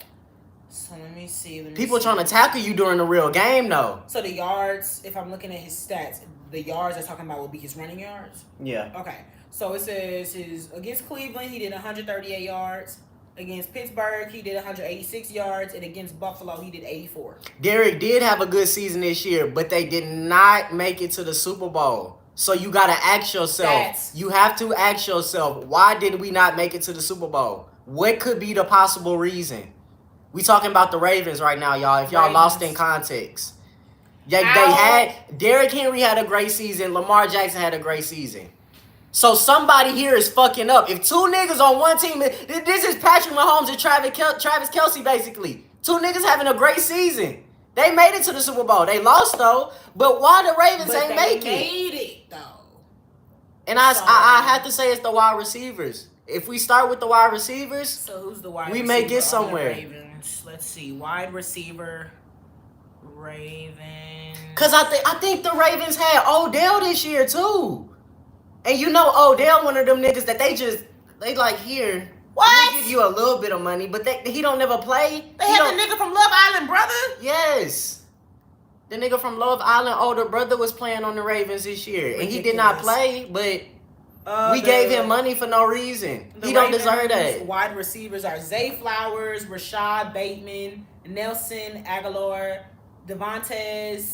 So let me see. People trying to tackle you during the real game, though. So the yards, if I'm looking at his stats, the yards they're talking about will be his running yards? Yeah. Okay. So it says against Cleveland, he did 138 yards. Against Pittsburgh, he did 186 yards, and against Buffalo, he did 84. Derrick did have a good season this year, but they did not make it to the Super Bowl. So you got to ask yourself, you have to ask yourself, why did we not make it to the Super Bowl? What could be the possible reason? We talking about the Ravens right now, y'all, if y'all lost in context. Yeah, Derrick Henry had a great season. Lamar Jackson had a great season. So somebody here is fucking up. If 2 niggas on one team, this is Patrick Mahomes and Travis Kelce, basically. 2 niggas having a great season. They made it to the Super Bowl. They lost, though. But why the Ravens ain't make it? They made it, though. And I have to say it's the wide receivers. If we start with the wide receivers, so who's the wide we receiver may get somewhere. Ravens? Let's see. Wide receiver, Ravens. Because I think the Ravens had Odell this year, too. And Odell, one of them niggas that they like here. What? We give you a little bit of money, but he don't never play. They had the nigga from Love Island, brother? Yes. The nigga from Love Island, older brother, was playing on the Ravens this year. Ridiculous. And he did not play, but we gave him money for no reason. He don't deserve that. Wide receivers are Zay Flowers, Rashad Bateman, Nelson Aguilar, Devontae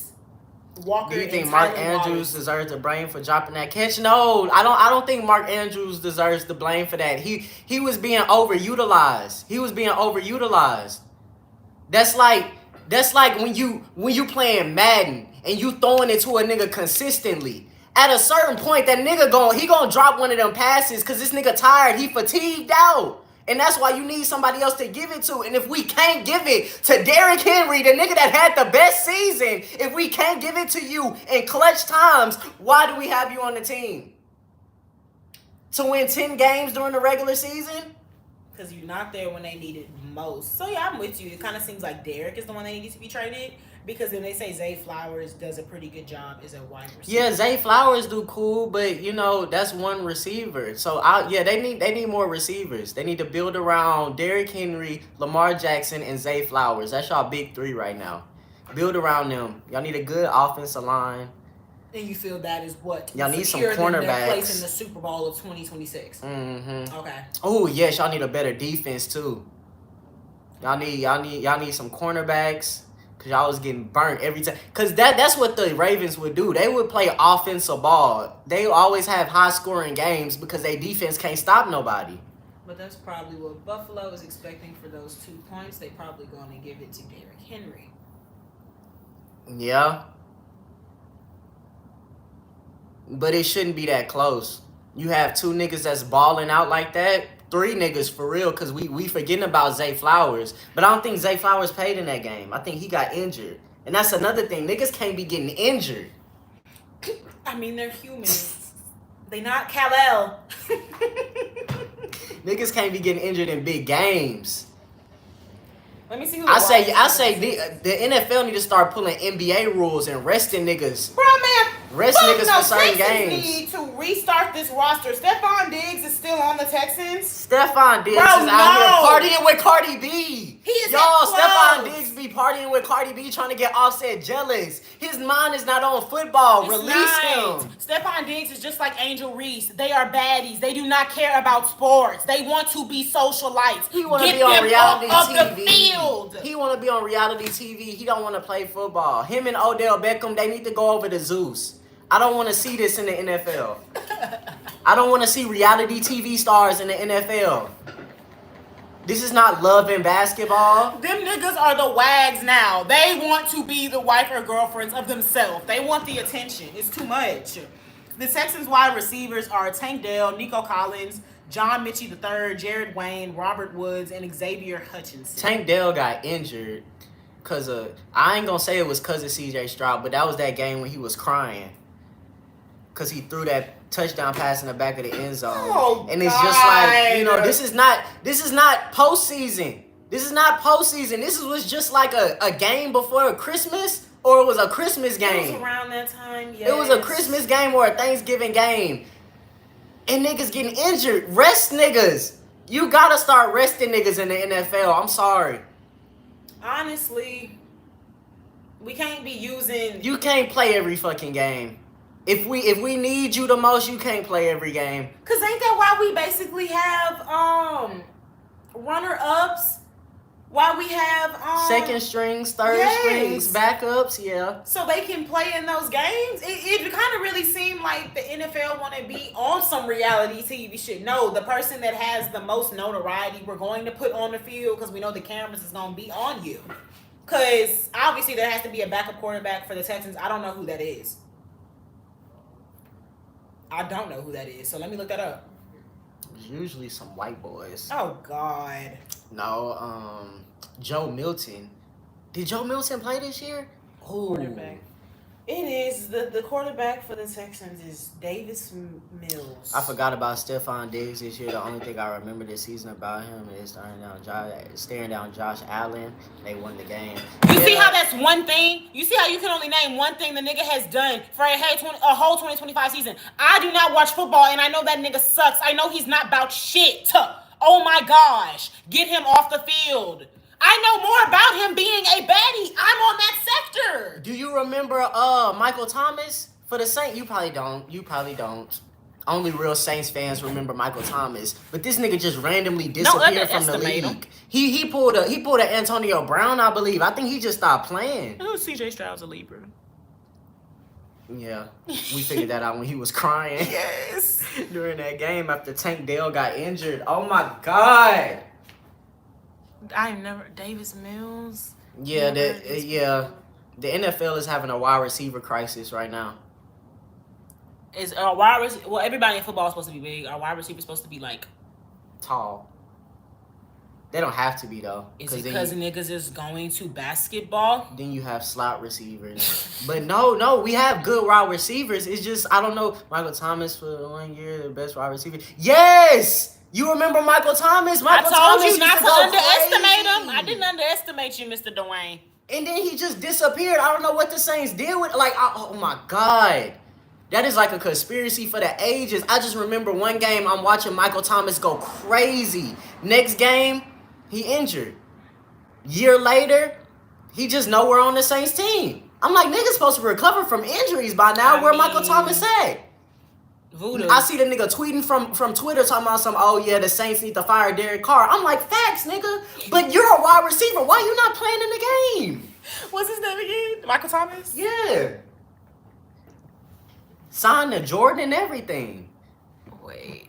Walker. Do you think and Mark Tylan Andrews Wallace. deserves the blame for dropping that catch? No, I don't think Mark Andrews deserves the blame for that. He was being overutilized. That's like when you playing Madden and you throwing it to a nigga consistently. At a certain point, that nigga gonna drop one of them passes because this nigga tired. He fatigued out. And that's why you need somebody else to give it to. And if we can't give it to Derrick Henry, the nigga that had the best season, if we can't give it to you in clutch times, why do we have you on the team? To win 10 games during the regular season? Because you're not there when they need it most. So, yeah, I'm with you. It kind of seems like Derrick is the one that needs to be traded. Because then they say Zay Flowers does a pretty good job as a wide receiver. Yeah, Zay Flowers do cool, but that's one receiver. So they need more receivers. They need to build around Derrick Henry, Lamar Jackson, and Zay Flowers. That's y'all big three right now. Build around them. Y'all need a good offensive line. And you feel that is what? Y'all need some cornerbacks. Their place in the Super Bowl of 2026. Mm-hmm. Okay. Oh yes, y'all need a better defense too. Y'all need some cornerbacks. Cause y'all was getting burnt every time. Cause that's what the Ravens would do. They would play offensive ball. They always have high scoring games because their defense can't stop nobody. But that's probably what Buffalo is expecting for those 2 points. They probably going to give it to Derrick Henry. Yeah. But it shouldn't be that close. You have 2 niggas that's balling out like that. 3 niggas for real, because we forgetting about Zay Flowers. But I don't think Zay Flowers played in that game. I think he got injured. And that's another thing. Niggas can't be getting injured. I mean, they're humans. They not Kal-El. Niggas can't be getting injured in big games. Let me see who I say the NFL need to start pulling NBA rules and resting niggas. Bro, man. Rest niggas for certain games. Need to restart this roster. Stephon Diggs is still on the Texans. Stephon Diggs is out here partying with Cardi B. Stephon Diggs be partying with Cardi B trying to get Offset jealous. His mind is not on football. Release him. Stephon Diggs is just like Angel Reese. They are baddies. They do not care about sports. They want to be socialites. He want to be on reality TV. The field. He want to be on reality TV. He don't want to play football. Him and Odell Beckham, they need to go over to Zeus. I don't want to see this in the NFL. I don't want to see reality TV stars in the NFL. This is not love and basketball. Them niggas are the wags now. They want to be the wife or girlfriends of themselves. They want the attention. It's too much. The Texans wide receivers are Tank Dell, Nico Collins, John Mitchell III, Jared Wayne, Robert Woods, and Xavier Hutchinson. Tank Dell got injured because I ain't going to say it was because of C.J. Stroud, but that was that game when he was crying. Because he threw that touchdown pass in the back of the end zone. Oh, and it's just like, this is not postseason. This is not postseason. This was just like a game before Christmas, or it was a Christmas game. It was around that time, yes. It was a Christmas game or a Thanksgiving game. And niggas getting injured. Rest niggas. You gotta start resting niggas in the NFL. I'm sorry. Honestly, we can't be using... You can't play every fucking game. If we need you the most, you can't play every game. Cause ain't that why we basically have runner-ups? Why we have second strings, third strings, backups, yeah. So they can play in those games. It kind of really seemed like the NFL want to be on some reality TV shit. No, the person that has the most notoriety, we're going to put on the field because we know the cameras is gonna be on you. Cause obviously there has to be a backup quarterback for the Texans. I don't know who that is. I don't know who that is, so let me look that up. It's usually some white boys. Oh, God. No, Joe Milton. Did Joe Milton play this year? Oh. Quarterback. It is. The quarterback for the Texans is Davis Mills. I forgot about Stephon Diggs this year. The only thing I remember this season about him is staring down Josh Allen. They won the game. You see how that's one thing? You see how you can only name one thing the nigga has done for a whole 2025 season? I do not watch football, and I know that nigga sucks. I know he's not about shit. Oh, my gosh. Get him off the field. I know more about him being a baddie. I'm on that sector. Do you remember Michael Thomas for the Saints? You probably don't. Only real Saints fans remember Michael Thomas. But this nigga just randomly disappeared from the league. He pulled a Antonio Brown, I believe. I think he just stopped playing. Oh, CJ Stroud's a Libra. Yeah, we figured that out when he was crying. Yes. During that game after Tank Dell got injured. Oh my God. Davis Mills. Yeah, the NFL is having a wide receiver crisis right now. Is everybody in football is supposed to be big. Our wide receiver supposed to be like tall. They don't have to be though. Is it because niggas is going to basketball? Then you have slot receivers. But no, we have good wide receivers. It's just I don't know. Michael Thomas for 1 year, the best wide receiver. Yes! You remember Michael Thomas? I told you not to underestimate him. I didn't underestimate you, Mr. Dwayne. And then he just disappeared. I don't know what the Saints did with oh my God. That is like a conspiracy for the ages. I just remember one game I'm watching Michael Thomas go crazy. Next game, he injured. Year later, he just nowhere on the Saints team. I'm like, niggas supposed to recover from injuries by now. Where Michael Thomas at? Voodoo. I see the nigga tweeting from Twitter talking about the Saints need to fire Derek Carr. I'm like, facts, nigga. But you're a wide receiver. Why you not playing in the game? What's his name again? Michael Thomas? Yeah. Signed to Jordan and everything. Wait.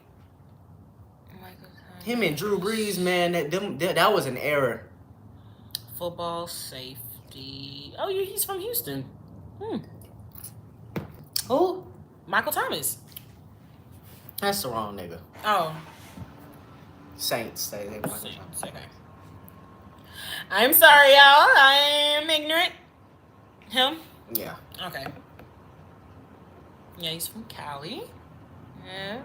Michael Thomas. Him and Drew Brees, man, that was an error. Football safety. Oh, yeah, he's from Houston. Who? Michael Thomas. That's the wrong nigga. Oh. Saints. They Michael Thomas. Okay. I'm sorry, y'all. I am ignorant. Him? Yeah. Okay. Yeah, he's from Cali. Yeah.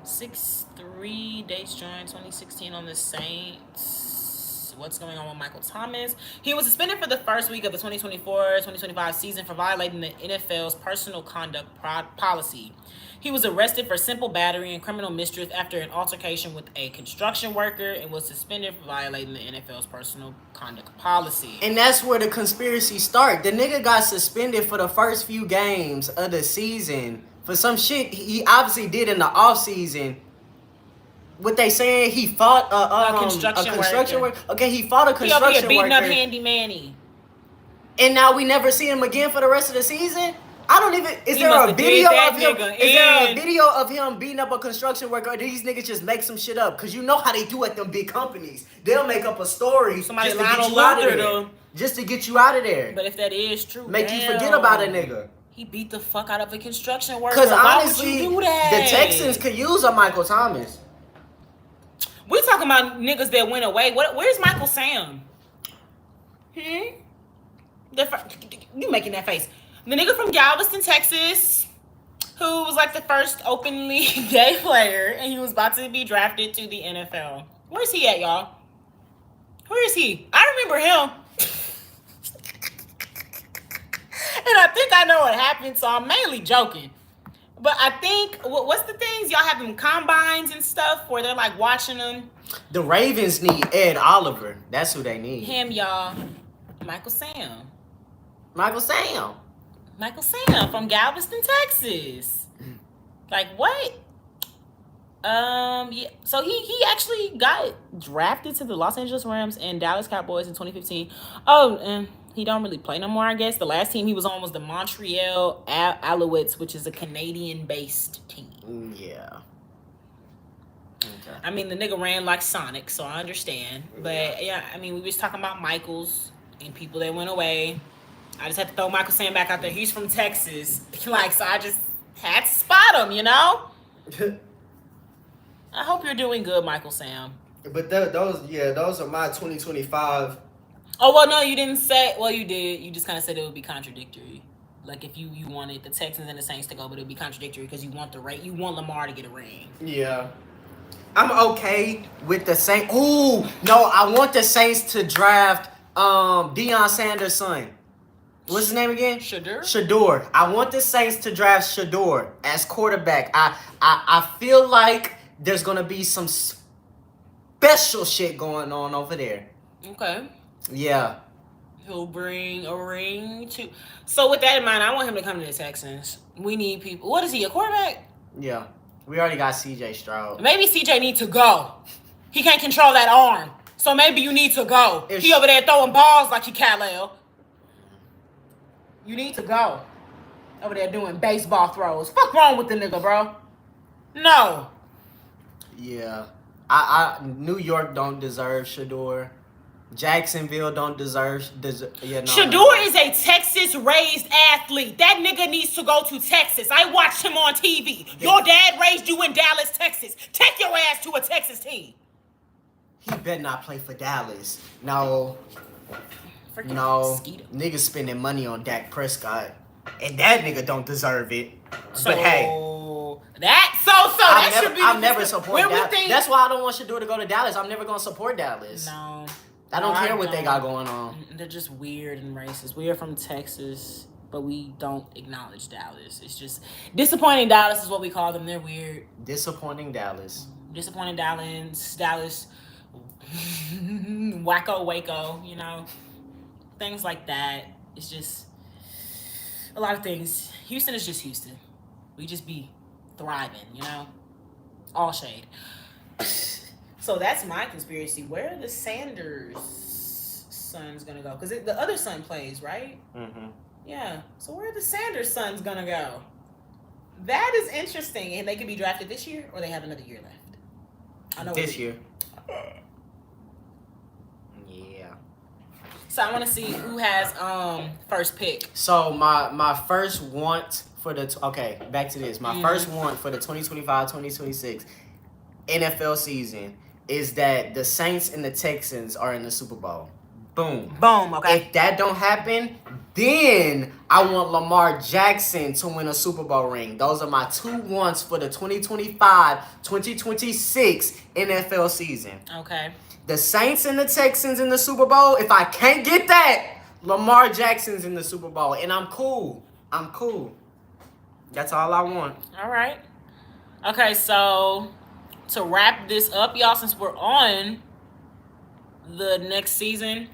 6'3", dates joined 2016 on the Saints. What's going on with Michael Thomas? He was suspended for the first week of the 2024-2025 season for violating the NFL's personal conduct policy. He was arrested for simple battery and criminal mischief after an altercation with a construction worker and was suspended for violating the NFL's personal conduct policy. And that's where the conspiracy started. The nigga got suspended for the first few games of the season for some shit he obviously did in the offseason. What they saying, he fought a construction worker. Okay, he fought a construction worker. He over here beating up Handy Manny. And now we never see him again for the rest of the season? I don't even. Is there a video of him? Is there a video of him beating up a construction worker? Or these niggas just make some shit up? Cause you know how they do at them big companies. They'll make up a story Somebody just to get you out of there. Just to get you out of there. But if that is true, make you forget about a nigga. He beat the fuck out of a construction worker. Cause honestly, why would you do that? The Texans could use a Michael Thomas. We talking about niggas that went away. Where's Michael Sam? You making that face? The nigga from Galveston, Texas, who was like the first openly gay player, and he was about to be drafted to the NFL. Where's he at, y'all? Where is he? I remember him. And I think I know what happened, so I'm mainly joking. But I think, what's the things? Y'all have them combines and stuff where they're like watching them. The Ravens need Ed Oliver. That's who they need. Him, y'all. Michael Sam from Galveston, Texas. Like what? Yeah. So he actually got drafted to the Los Angeles Rams and Dallas Cowboys in 2015. Oh, and he don't really play no more, I guess. The last team he was on was the Montreal Alouettes, which is a Canadian-based team. Yeah. Okay. I mean, the nigga ran like Sonic, so I understand. But yeah, I mean, we was talking about Michaels and people that went away. I just had to throw Michael Sam back out there. He's from Texas. Like, so I just had to spot him, you know? I hope you're doing good, Michael Sam. But those are my 2025. Oh, well, no, you didn't say. Well, you did. You just kind of said it would be contradictory. Like, if you wanted the Texans and the Saints to go, but it would be contradictory because you want Lamar to get a ring. Yeah. I'm okay with the Saints. Ooh, no, I want the Saints to draft Deion Sanders' son. What's his name again? Shador. I want the Saints to draft Shador as quarterback. I feel like there's gonna be some special shit going on over there. Okay. Yeah. He'll bring a ring too. So with that in mind, I want him to come to the Texans. We need people. What is he, a quarterback? Yeah. We already got C.J. Stroud. Maybe C.J. need to go. He can't control that arm. So maybe you need to go. He over there throwing balls like he Kal-El. You need to go. over there doing baseball throws. Fuck wrong with the nigga, bro? No. Yeah. New York don't deserve Shador. Jacksonville don't deserve. Shador is a Texas-raised athlete. That nigga needs to go to Texas. I watched him on TV. Your dad raised you in Dallas, Texas. Take your ass to a Texas team. He better not play for Dallas. No. Freaking No. mosquito. Niggas spending money on Dak Prescott. And that nigga don't deserve it. So, but hey. I'll never support Dallas. That's why I don't want Shador to go to Dallas. I'm never going to support Dallas. No. I don't care what they got going on. They're just weird and racist. We are from Texas, but we don't acknowledge Dallas. It's just disappointing Dallas is what we call them. They're weird. Disappointing Dallas. Disappointing Dallas. Wacko Waco, you know. Things like that. It's just a lot of things. Houston is just Houston. We just be thriving, you know. All shade. So that's my conspiracy. Where are the Sanders sons gonna go? Because the other son plays, right? Mm-hmm. Yeah. So where are the Sanders sons gonna go? That is interesting. And they could be drafted this year, or they have another year left. I know this year. Yeah. So I want to see who has first pick. So my first want for the back to this. My first want for the 2025-2026 NFL season is that the Saints and the Texans are in the Super Bowl. Boom. Boom, okay. If that don't happen, then I want Lamar Jackson to win a Super Bowl ring. Those are my two wants for the 2025-2026 NFL season. Okay. The Saints and the Texans in the Super Bowl. If I can't get that, Lamar Jackson's in the Super Bowl. And I'm cool. That's all I want. All right. Okay, so to wrap this up, y'all, since we're on the next season,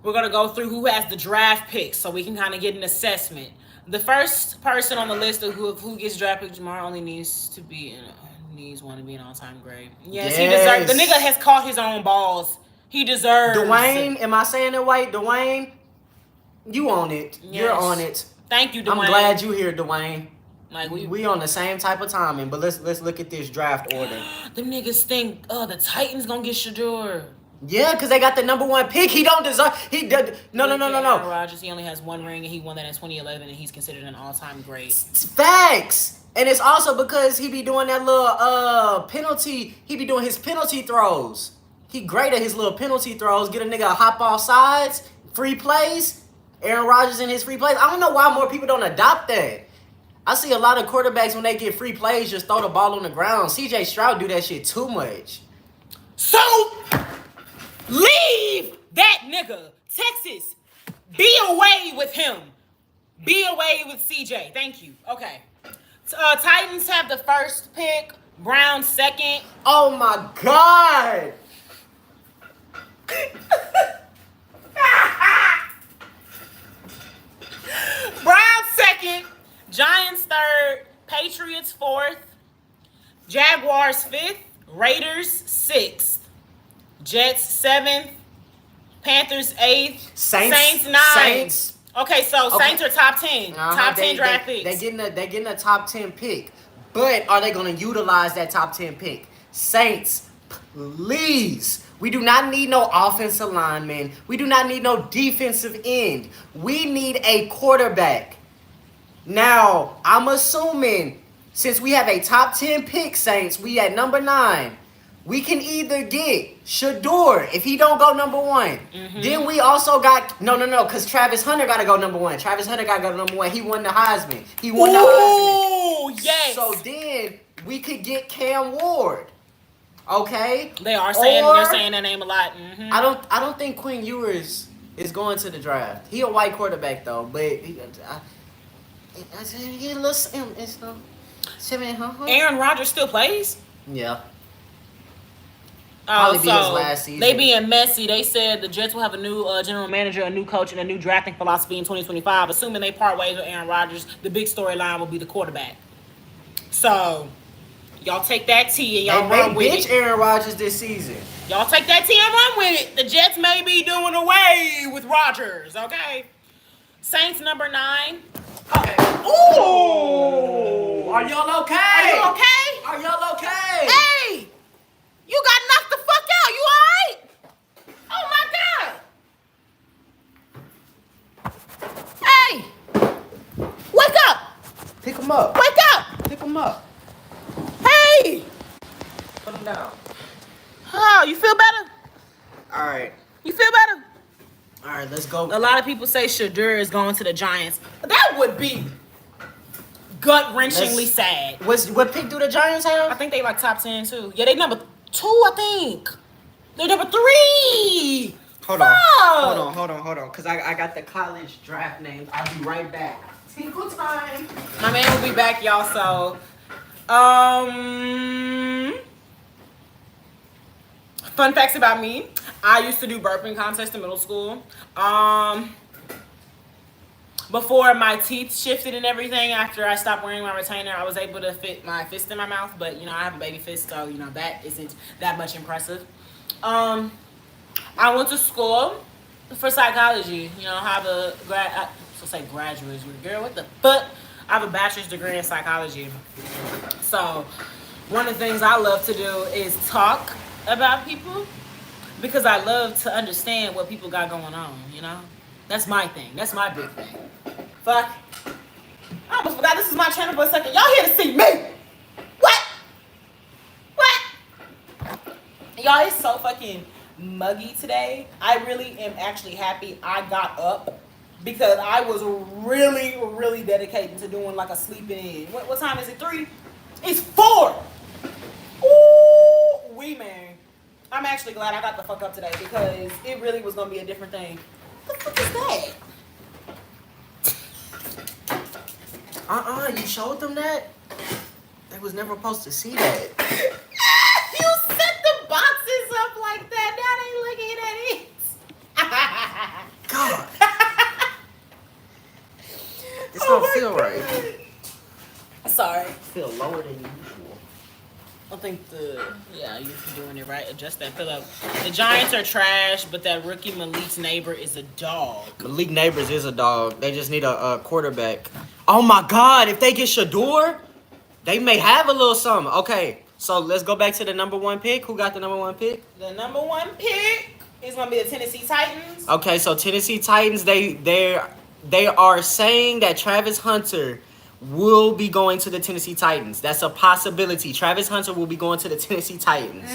we're going to go through who has the draft picks so we can kind of get an assessment. The first person on the list of who gets drafted, Jamar, only needs one to be an all-time great. Yes, he deserves. The nigga has caught his own balls. He deserves. Dwayne, am I saying it right? Dwayne, you on it. Yes. You're on it. Thank you, Dwayne. I'm glad you're here, Dwayne. Like we on the same type of timing, but let's look at this draft order. Them niggas think the Titans gonna get Shador. Yeah, because they got the number one pick. He don't deserve. No. Aaron Rodgers, he only has one ring, and he won that in 2011, and he's considered an all-time great. Facts. And it's also because he be doing that little penalty. He be doing his penalty throws. He great at his little penalty throws. Get a nigga a hop off sides, free plays. Aaron Rodgers in his free plays. I don't know why more people don't adopt that. I see a lot of quarterbacks when they get free plays just throw the ball on the ground. CJ Stroud do that shit too much. So leave that nigga. Texas, be away with him. Be away with CJ. Thank you. Okay. Titans have the first pick. Browns second. Oh my God. Browns second. Giants third. Patriots fourth. Jaguars fifth. Raiders sixth. Jets seventh. Panthers eighth. Saints ninth. Saints. Okay, so Saints are top 10. Top 10 draft picks. They're getting a top 10 pick. But are they going to utilize that top 10 pick? Saints, please. We do not need no offensive lineman. We do not need no defensive end. We need a quarterback. Now, I'm assuming since we have a top 10 pick, Saints, we at number 9. We can either get Shador if he don't go number 1. Mm-hmm. Then we also got no, because Travis Hunter got to go number 1. Travis Hunter got to go number 1. He won the Heisman. Ooh, yes. So then we could get Cam Ward. Okay. They're saying that name a lot. Mm-hmm. I don't think Quinn Ewers is going to the draft. He a white quarterback though, but Aaron Rodgers still plays? Yeah. Probably be his last season. They being messy. They said the Jets will have a new general manager, a new coach, and a new drafting philosophy in 2025. Assuming they part ways with Aaron Rodgers, the big storyline will be the quarterback. So, y'all take that T and y'all run with it. They Aaron Rodgers this season. Y'all take that T and run with it. The Jets may be doing away with Rodgers, okay? Saints number 9. Ooh! Are y'all okay? Are you okay? Are y'all okay? Hey! You got knocked the fuck out. You alright? Oh my god! Hey! Wake up! Pick him up. Wake up! Pick him up. Hey! Put him down. Oh, you feel better? All right. You feel better? All right, let's go. A lot of people say Shadur is going to the Giants. That would be gut-wrenchingly sad. What pick do the Giants I have? think they like top 10 too. Yeah, they number 2, I think. They're number 3. Hold on. Fuck. Hold on. Because I got the college draft names. I'll be right back. Tinkle time. My man will be back, y'all. So, fun facts about me. I used to do burping contests in middle school. Before my teeth shifted and everything, after I stopped wearing my retainer, I was able to fit my fist in my mouth. But, you know, I have a baby fist, so, you know, that isn't that much impressive. I went to school for psychology. You know, I have a graduate degree. Girl, what the fuck? I have a bachelor's degree in psychology. So, one of the things I love to do is talk about people because I love to understand what people got going on, you know? That's my thing. That's my big thing. Fuck. I almost forgot this is my channel for a second. Y'all here to see me. What? Y'all, it's so fucking muggy today. I really am actually happy I got up because I was really, really dedicated to doing like a sleeping in. What time is it? 3? It's 4. Ooh, man. I'm actually glad I got the fuck up today because it really was gonna be a different thing. What the fuck is that? You showed them that? They was never supposed to see that. You set the boxes up like that. Now they looking at it. God. This don't feel right. Sorry. I feel lower than usual. I think you're doing it right. Adjust that pillow. The Giants are trash, but that rookie Malik's neighbor is a dog. Malik Neighbors is a dog. They just need a quarterback. Oh my God! If they get Shador, they may have a little something. Okay, so let's go back to the number 1 pick. Who got the number 1 pick? The number 1 pick is gonna be the Tennessee Titans. Okay, so Tennessee Titans. They are saying that Travis Hunter will be going to the Tennessee Titans. That's a possibility. Travis Hunter will be going to the Tennessee Titans.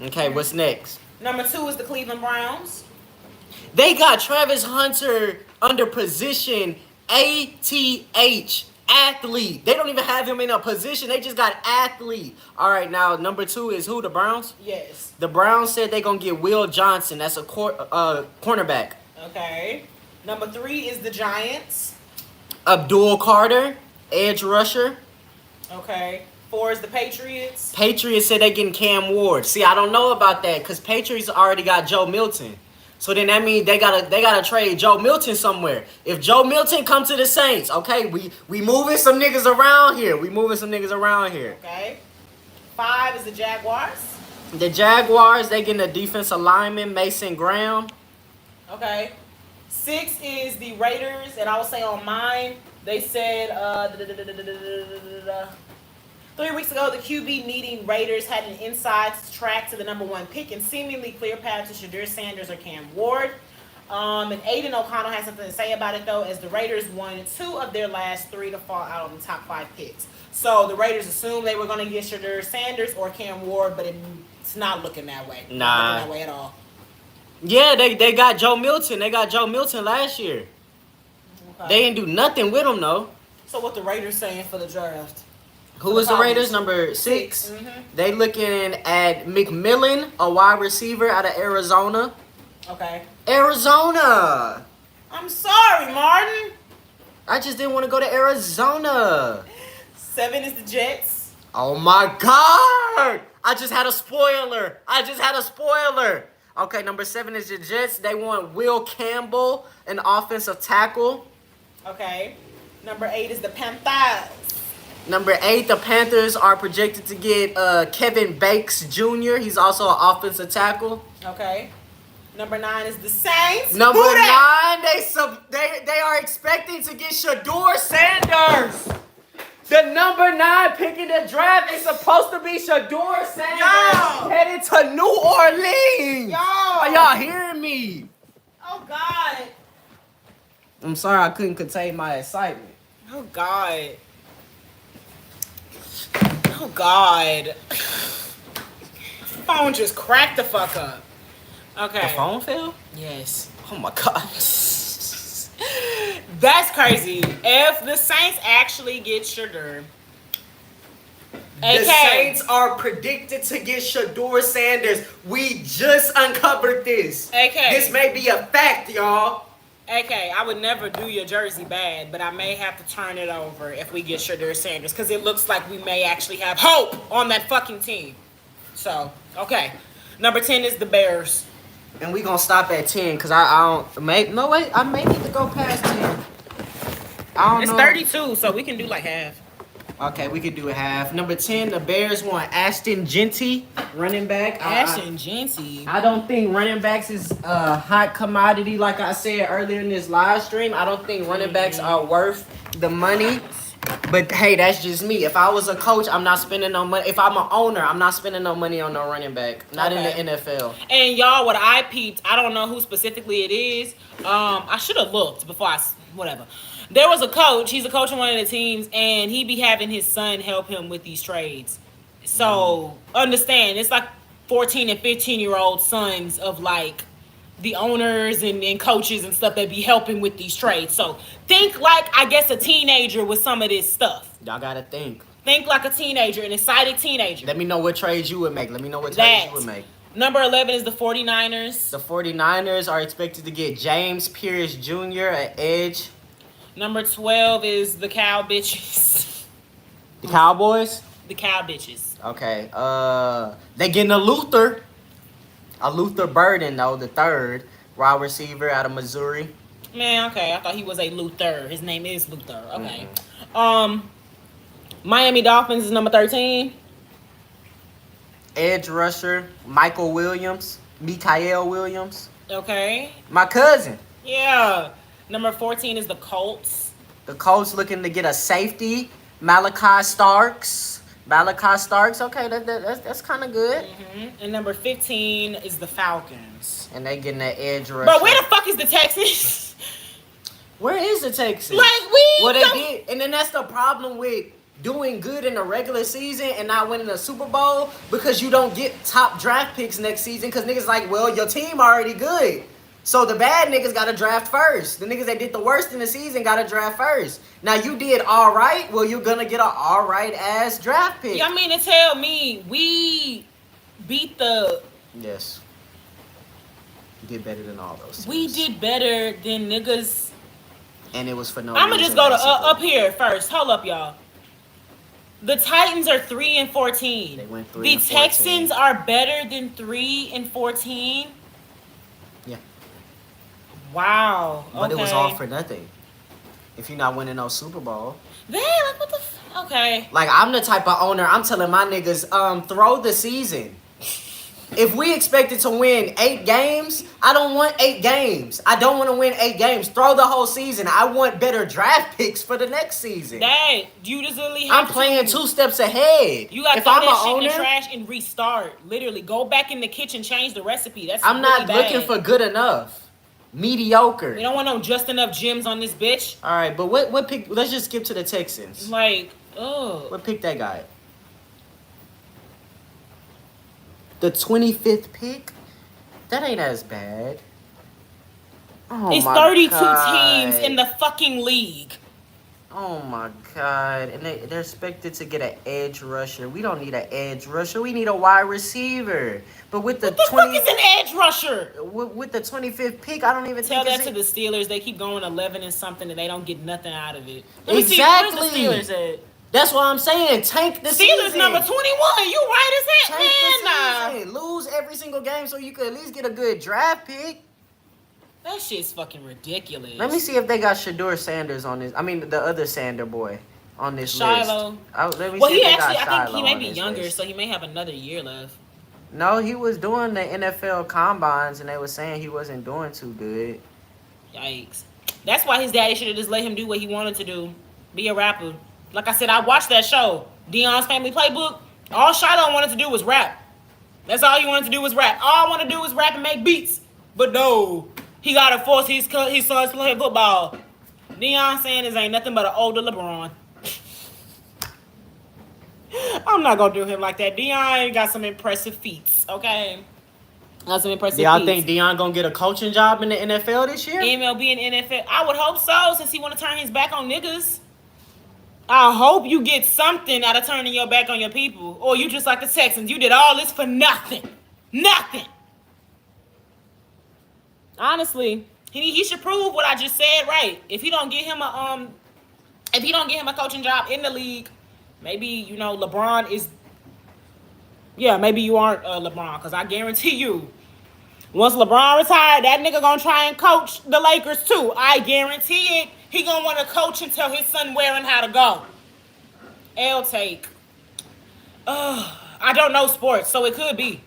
Okay, what's next? Number 2 is the Cleveland Browns. They got Travis Hunter under position ATH, athlete. They don't even have him in a position. They just got athlete. All right, now number 2 is who? The Browns? Yes. The Browns said they're going to get Will Johnson. That's a cornerback. Okay. Number 3 is the Giants. Abdul Carter, edge rusher. Okay. 4 is the Patriots. Patriots said they're getting Cam Ward. See, I don't know about that because Patriots already got Joe Milton. So then that means they gotta trade Joe Milton somewhere. If Joe Milton come to the Saints, okay, we moving some niggas around here. Okay. 5 is the Jaguars. The Jaguars, they getting a defensive lineman, Mason Graham. Okay. 6 is the Raiders, and I will say on mine, they said 3 weeks ago, the QB needing Raiders had an inside track to the number 1 pick and seemingly clear path to Shadur Sanders or Cam Ward. And Aiden O'Connell has something to say about it, though, as the Raiders won 2 of their last 3 to fall out of the top 5 picks. So the Raiders assumed they were going to get Shadur Sanders or Cam Ward, but it's not looking that way. Nah. Not looking that way at all. Yeah, they got Joe Milton. They got Joe Milton last year. Okay. They didn't do nothing with him, though. So what the Raiders saying for the draft? Who was the Raiders? Number 6. Mm-hmm. They looking at McMillan, a wide receiver out of Arizona. Okay. Arizona! I'm sorry, Martin. I just didn't want to go to Arizona. 7 is the Jets. Oh my God! I just had a spoiler. Okay, number 7 is the Jets. They want Will Campbell, an offensive tackle. Okay. Number 8 is the Panthers. Number 8, the Panthers are projected to get Kevin Bakes Jr. He's also an offensive tackle. Okay. Number 9 is the Saints. Number Who that? 9, they are expecting to get Shador Sanders. The number 9 pick in the draft is supposed to be Shador Sanders headed to New Orleans. Yo. Are y'all hearing me? Oh, God. I'm sorry I couldn't contain my excitement. Oh, God. Oh, God. Phone just cracked the fuck up. Okay. The phone fell? Yes. Oh my God. That's crazy. If the Saints actually get Shador, The Saints are predicted to get Shador Sanders. We just uncovered this. Okay. This may be a fact, y'all. Okay, I would never do your jersey bad, but I may have to turn it over if we get Shador Sanders because it looks like we may actually have hope on that fucking team. So, okay. Number 10 is the Bears. And we gonna stop at 10 because I don't make no wait. I may need to go past 10. I don't It's know. 32, so we can do like half. Okay, we could do a half. Number 10, the Bears want Ashton Genty, running back. Ashton Genty. I don't think running backs is a hot commodity like I said earlier in this live stream. I don't think running backs are worth the money. But hey, that's just me. If I was a coach, I'm not spending no money. If I'm an owner, I'm not spending no money on no running back. Not in the NFL. And y'all, what I peeped, I don't know who specifically it is. I should have looked before whatever. There was a coach. He's a coach on one of the teams, and he be having his son help him with these trades. So understand, it's like 14 and 15-year-old sons of like the owners and coaches and stuff that be helping with these trades. So think like, I guess, a teenager with some of this stuff. Y'all gotta think. Think like a teenager, an excited teenager. Let me know what trades you would make. Let me know what trades you would make. Number 11 is the 49ers. The 49ers are expected to get James Pierce Jr. at edge. Number 12 is the Cow Bitches. The Cowboys? The Cow Bitches. Okay. They getting a Luther Burden, though, the third wide receiver out of Missouri. Man, okay. I thought he was a Luther. His name is Luther. Okay. Mm-hmm. Miami Dolphins is number 13. Edge rusher, Mikael Williams. Okay. My cousin. Yeah. Number 14 is the Colts. The Colts looking to get a safety, Malachi Starks. Okay, that's kind of good. Mm-hmm. And number 15 is the Falcons. And they getting that edge rusher. But where the fuck is the Texans? Where is the Texans? Like, Well, they did. And then that's the problem with doing good in the regular season and not winning a Super Bowl, because you don't get top draft picks next season because niggas like, well, your team already good. So the bad niggas got to draft first. The niggas that did the worst in the season got to draft first. Now, you did all right. Well, you're going to get an all right ass draft pick. Y'all mean to tell me we beat the... Yes. You did better than all those teams. We did better than niggas. And it was for no I'm going to reason, just go to basically. up here first. Hold up, y'all. The Titans are 3-14. They went 3-14. The Texans are better than 3-14. Yeah. Wow. But it was all for nothing. If you're not winning no Super Bowl. Damn, like what the okay. Like, I'm the type of owner, I'm telling my niggas, throw the season. If we expected to win 8 games, I don't want 8 games. I don't want to win 8 games. Throw the whole season. I want better draft picks for the next season. Dang, you just literally have I'm playing 2 steps ahead. You got to if throw I'm that an shit in owner, the trash and restart. Literally, go back in the kitchen, change the recipe. That's I'm really not bad. looking for good enough. Mediocre. We don't want no just enough gems on this bitch. All right, but what pick? Let's just skip to the Texans. Like, oh. What pick they got? The 25th pick? That ain't as bad. Oh It's my 32 God. teams in the fucking league. Oh my God. And they're expected to get an edge rusher. We don't need an edge rusher. We need a wide receiver. But with the, What the fuck is an edge rusher? with the 25th pick, I don't even Tell think that to the Steelers. They keep going 11 and something and they don't get nothing out of it. Let Exactly. me see, where's the Steelers at? That's what I'm saying. Tank the Steelers season. number 21. You right as Tank that, the man. season. Lose every single game so you could at least get a good draft pick. That shit's fucking ridiculous. Let me see if they got Shador Sanders on this. I mean, the other Sander boy on this Shiloh. list. Let me Well, see he if they actually, got I think Shiloh he may on be this younger, list. so he may have another year left. No, he was doing the NFL combines, and they were saying he wasn't doing too good. Yikes. That's why his daddy should have just let him do what he wanted to do. Be a rapper. Like I said, I watched that show, Dion's Family Playbook. All Shiloh wanted to do was rap. That's all he wanted to do was rap. All I want to do is rap and make beats. But no, he got to force his sons to play football. Deion Sanders ain't nothing but an older LeBron. I'm not going to do him like that. Deion got some impressive feats, okay? Got some impressive feats. Y'all think Deion going to get a coaching job in the NFL this year? MLB and NFL. I would hope so, since he want to turn his back on niggas. I hope you get something out of turning your back on your people. Or you just like the Texans. You did all this for nothing. Nothing. Honestly, he should prove what I just said right. If he don't get him a coaching job in the league, maybe, LeBron is... Yeah, maybe you aren't LeBron, because I guarantee you, once LeBron retired, that nigga gonna try and coach the Lakers too. I guarantee it. He gonna want to coach until his son wearing how to go. L take. I don't know sports, so it could be.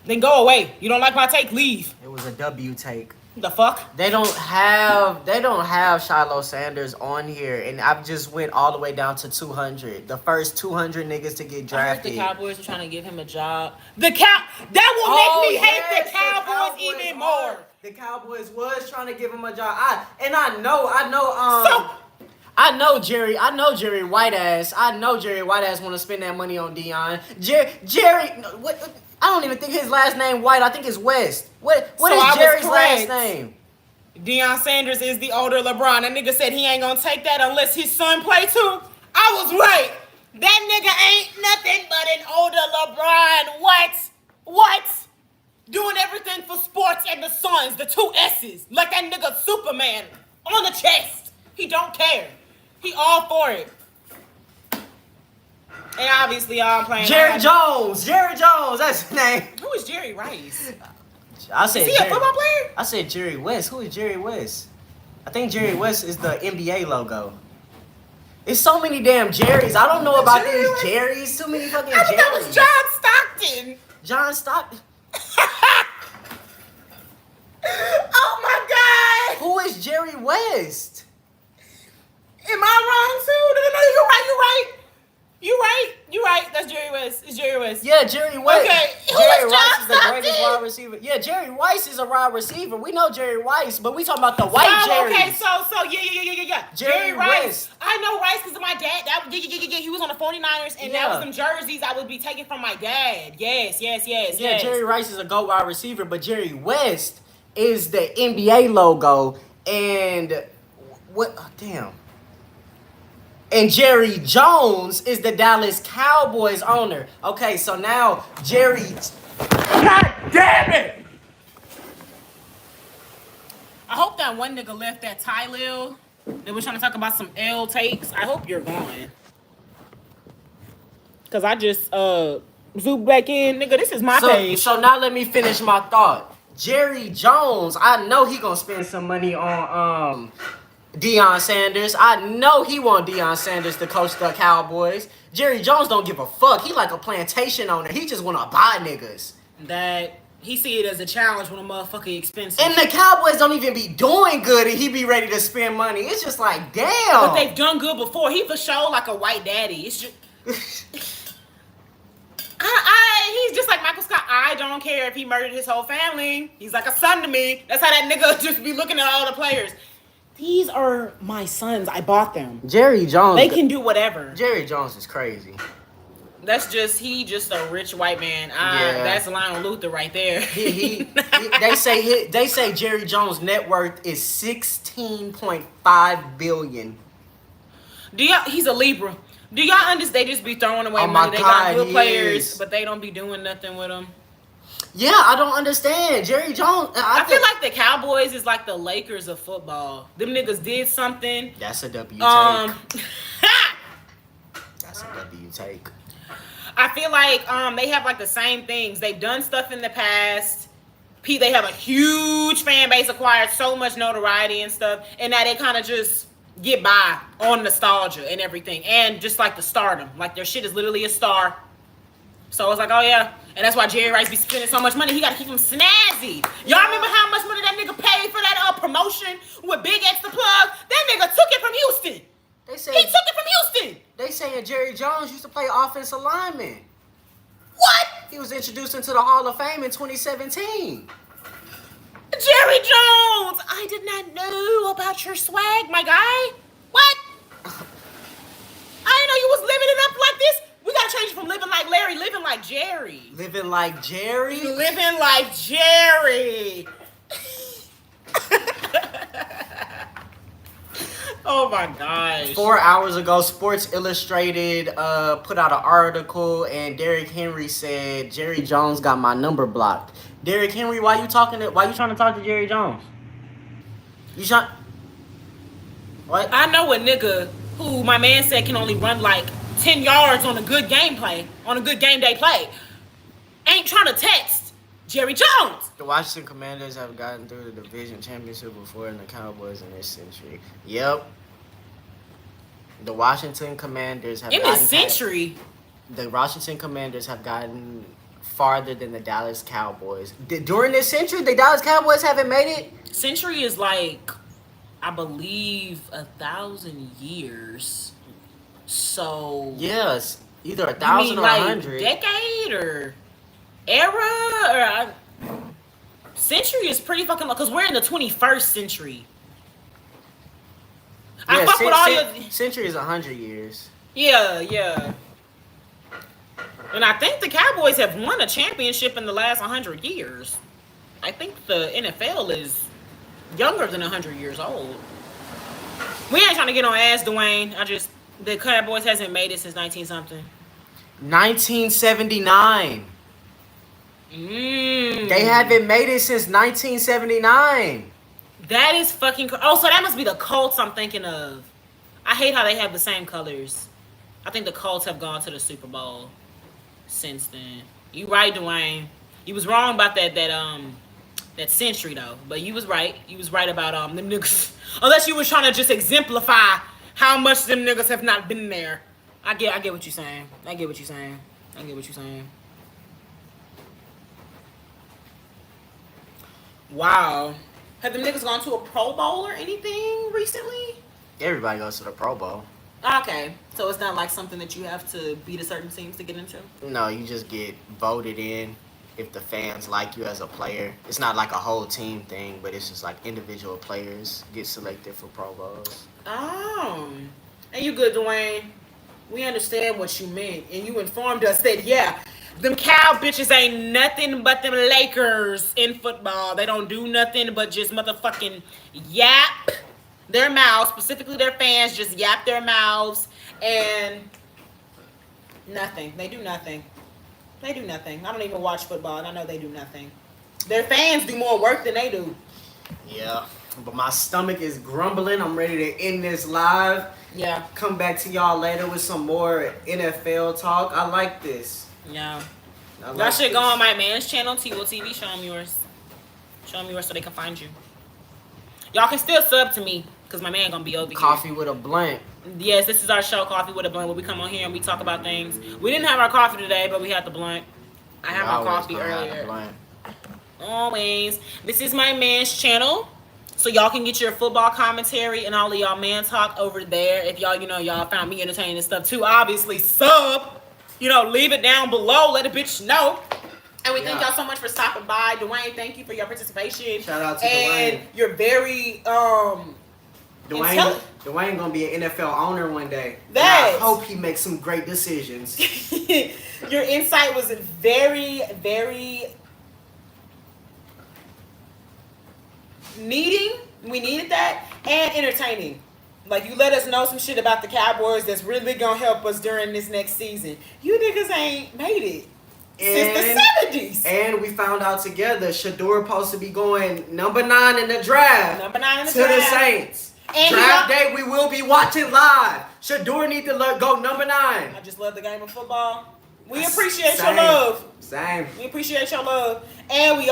Then go away. You don't like my take? Leave. It was a W take. The fuck? They don't have Shiloh Sanders on here, and I've just went all the way down to 200. The first 200 niggas to get drafted. I heard the Cowboys are trying to give him a job. That will make me hate the Cowboys even more. The Cowboys was trying to give him a job. I know Jerry White ass want to spend that money on Deion. Jerry, what? I don't even think his last name White. I think it's West. What is Jerry's last name? Deion Sanders is the older LeBron. That nigga said he ain't gonna take that unless his son play too. I was right. That nigga ain't nothing but an older LeBron. What? Doing everything for sports and the Suns, the two S's. Like that nigga Superman on the chest. He don't care. He all for it. And obviously, I'm playing. Jerry Jones, that's his name. Who is Jerry Rice? I said. Is he a football player? I said Jerry West. Who is Jerry West? I think Jerry West is the NBA logo. It's so many damn Jerrys. I don't know about these Jerrys. Too many fucking Jerrys. That was John Stockton. John Stockton. Oh my God. Who is Jerry West? Am I wrong too? No, you're right. You're right. That's Jerry West. It's Jerry West. Yeah, Jerry West. Okay. Jerry Rice is the greatest wide receiver. Yeah, Jerry Rice is a wide receiver. We know Jerry Rice, but we talking about the white Jerry. Okay, so yeah. Jerry Rice. I know Rice because of my dad. He was on the 49ers, and that was some jerseys I would be taking from my dad. Yes. Yeah, Jerry Rice is a GOAT wide receiver, but Jerry West is the NBA logo, and what? Oh, damn. And Jerry Jones is the Dallas Cowboys owner. Okay, so now Jerry... God damn it! I hope that one nigga left that Ty Lil that was trying to talk about some L takes. I hope you're gone. Because I just zoomed back in. Nigga, this is my page. So now let me finish my thought. Jerry Jones, I know he gonna spend some money on... Deion Sanders. I know he want Deion Sanders to coach the Cowboys. Jerry Jones don't give a fuck. He like a plantation owner. He just want to buy niggas. That he see it as a challenge when a motherfucker expensive. And the Cowboys don't even be doing good and he be ready to spend money. It's just like, damn. But they've done good before. He for sure like a white daddy. It's just... he's just like Michael Scott. I don't care if he murdered his whole family. He's like a son to me. That's how that nigga just be looking at all the players. These are my sons. I bought them. Jerry Jones. They can do whatever. Jerry Jones is crazy. He just a rich white man. That's Lionel Luther right there. They say Jerry Jones' net worth is $16.5 billion. He's a Libra. Do y'all understand? They just be throwing away money. They got good players, but they don't be doing nothing with them. Yeah, I don't understand. Jerry Jones. I feel like the Cowboys is like the Lakers of football. Them niggas did something. That's a W take. That's a W take. I feel like they have like the same things. They've done stuff in the past. They have a huge fan base, acquired so much notoriety and stuff, and now they kind of just get by on nostalgia and everything, and just like the stardom. Like their shit is literally a star. So it's like, oh yeah. And that's why Jerry Rice be spending so much money. He got to keep him snazzy. Y'all remember how much money that nigga paid for that promotion with Big X the Plug? That nigga took it from Houston. They say He took it from Houston. They saying Jerry Jones used to play offensive lineman. What? He was introduced into the Hall of Fame in 2017. Jerry Jones. I did not know about your swag, my guy. What? I didn't know you was living it up like this. We gotta change it from living like Larry, living like Jerry. Living like Jerry? Living like Jerry. Oh my gosh. 4 hours ago, Sports Illustrated put out an article, and Derrick Henry said Jerry Jones got my number blocked. Derrick Henry, why you trying to talk to Jerry Jones? You trying? What? I know a nigga who my man said can only run like 10 yards on a good game day play. Ain't trying to text Jerry Jones. The Washington Commanders have gotten through the division championship before in the Cowboys in this century. Yep. The Washington Commanders have in this century. The Washington Commanders have gotten farther than the Dallas Cowboys. During this century, the Dallas Cowboys haven't made it? Century is like, I believe, 1,000 years. So yes, either 1,000 or 100. Decade or era or century is pretty fucking low because we're in the 21st century. Yeah, I fuck with all your century is 100 years. Yeah. And I think the Cowboys have won a championship in the last 100 years. I think the NFL is younger than 100 years old. We ain't trying to get on ass, Dwayne. The Cowboys hasn't made it since 19-something. 1979. They haven't made it since 1979. That is fucking... Oh, so that must be the Colts I'm thinking of. I hate how they have the same colors. I think the Colts have gone to the Super Bowl since then. You right, Dwayne. You was wrong about that century, though. But you was right. You was right about them niggas. Unless you was trying to just exemplify how much them niggas have not been there. I get what you're saying. I get what you're saying. Wow. Have them niggas gone to a Pro Bowl or anything recently? Everybody goes to the Pro Bowl. Okay. So it's not like something that you have to beat a certain teams to get into? No, you just get voted in if the fans like you as a player. It's not like a whole team thing, but it's just like individual players get selected for Pro Bowls. Oh. And you good, Dwayne. We understand what you meant. And you informed us that, yeah, them cow bitches ain't nothing but them Lakers in football. They don't do nothing but just motherfucking yap their mouths. Specifically their fans just yap their mouths and nothing. They do nothing. I don't even watch football and I know they do nothing. Their fans do more work than they do. Yeah. But my stomach is grumbling. I'm ready to end this live. Yeah. Come back to y'all later with some more NFL talk. I like this. Yeah. Like y'all should go on my man's channel, T-Will TV. Show them yours. So they can find you. Y'all can still sub to me because my man gonna be over Coffee here. with a blunt. Yes, this is our show, Coffee with a Blunt, where we come on here and we talk about things. We didn't have our coffee today, but we had the blunt. I had my coffee earlier. Always. This is my man's channel. So y'all can get your football commentary and all of y'all man talk over there. If y'all found me entertaining and stuff too, obviously sub. Leave it down below. Let a bitch know. And we thank y'all so much for stopping by. Dwayne, thank you for your participation. Shout out to Dwayne. And you're very Dwayne gonna be an NFL owner one day. I hope he makes some great decisions. Your insight was very, very we needed that, and entertaining. Like, you let us know some shit about the Cowboys that's really gonna help us during this next season. You niggas ain't made it since the 70s. And we found out together Shador supposed to be going number 9 in the draft. To the Saints. And draft day, we will be watching live. Shador need to go number 9. I just love the game of football. We appreciate your love. Same. We appreciate your love. And we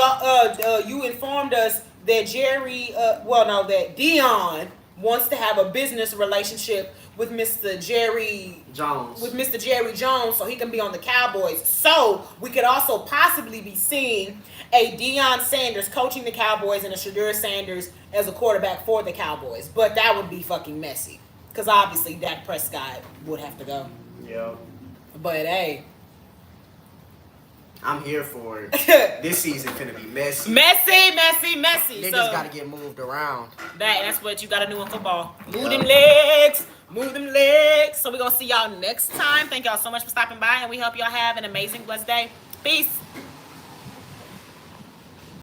you informed us that that Dion wants to have a business relationship with Mr. Jerry Jones. So he can be on the Cowboys. So we could also possibly be seeing a Deion Sanders coaching the Cowboys and a Shedeur Sanders as a quarterback for the Cowboys. But that would be fucking messy. Because obviously Dak Prescott would have to go. Yeah. But hey. I'm here for it. This season finna be messy. Messy. Niggas So, gotta get moved around. that's what you gotta do in football. Move them legs. So we're gonna see y'all next time. Thank y'all so much for stopping by, and we hope y'all have an amazing, blessed day. Peace.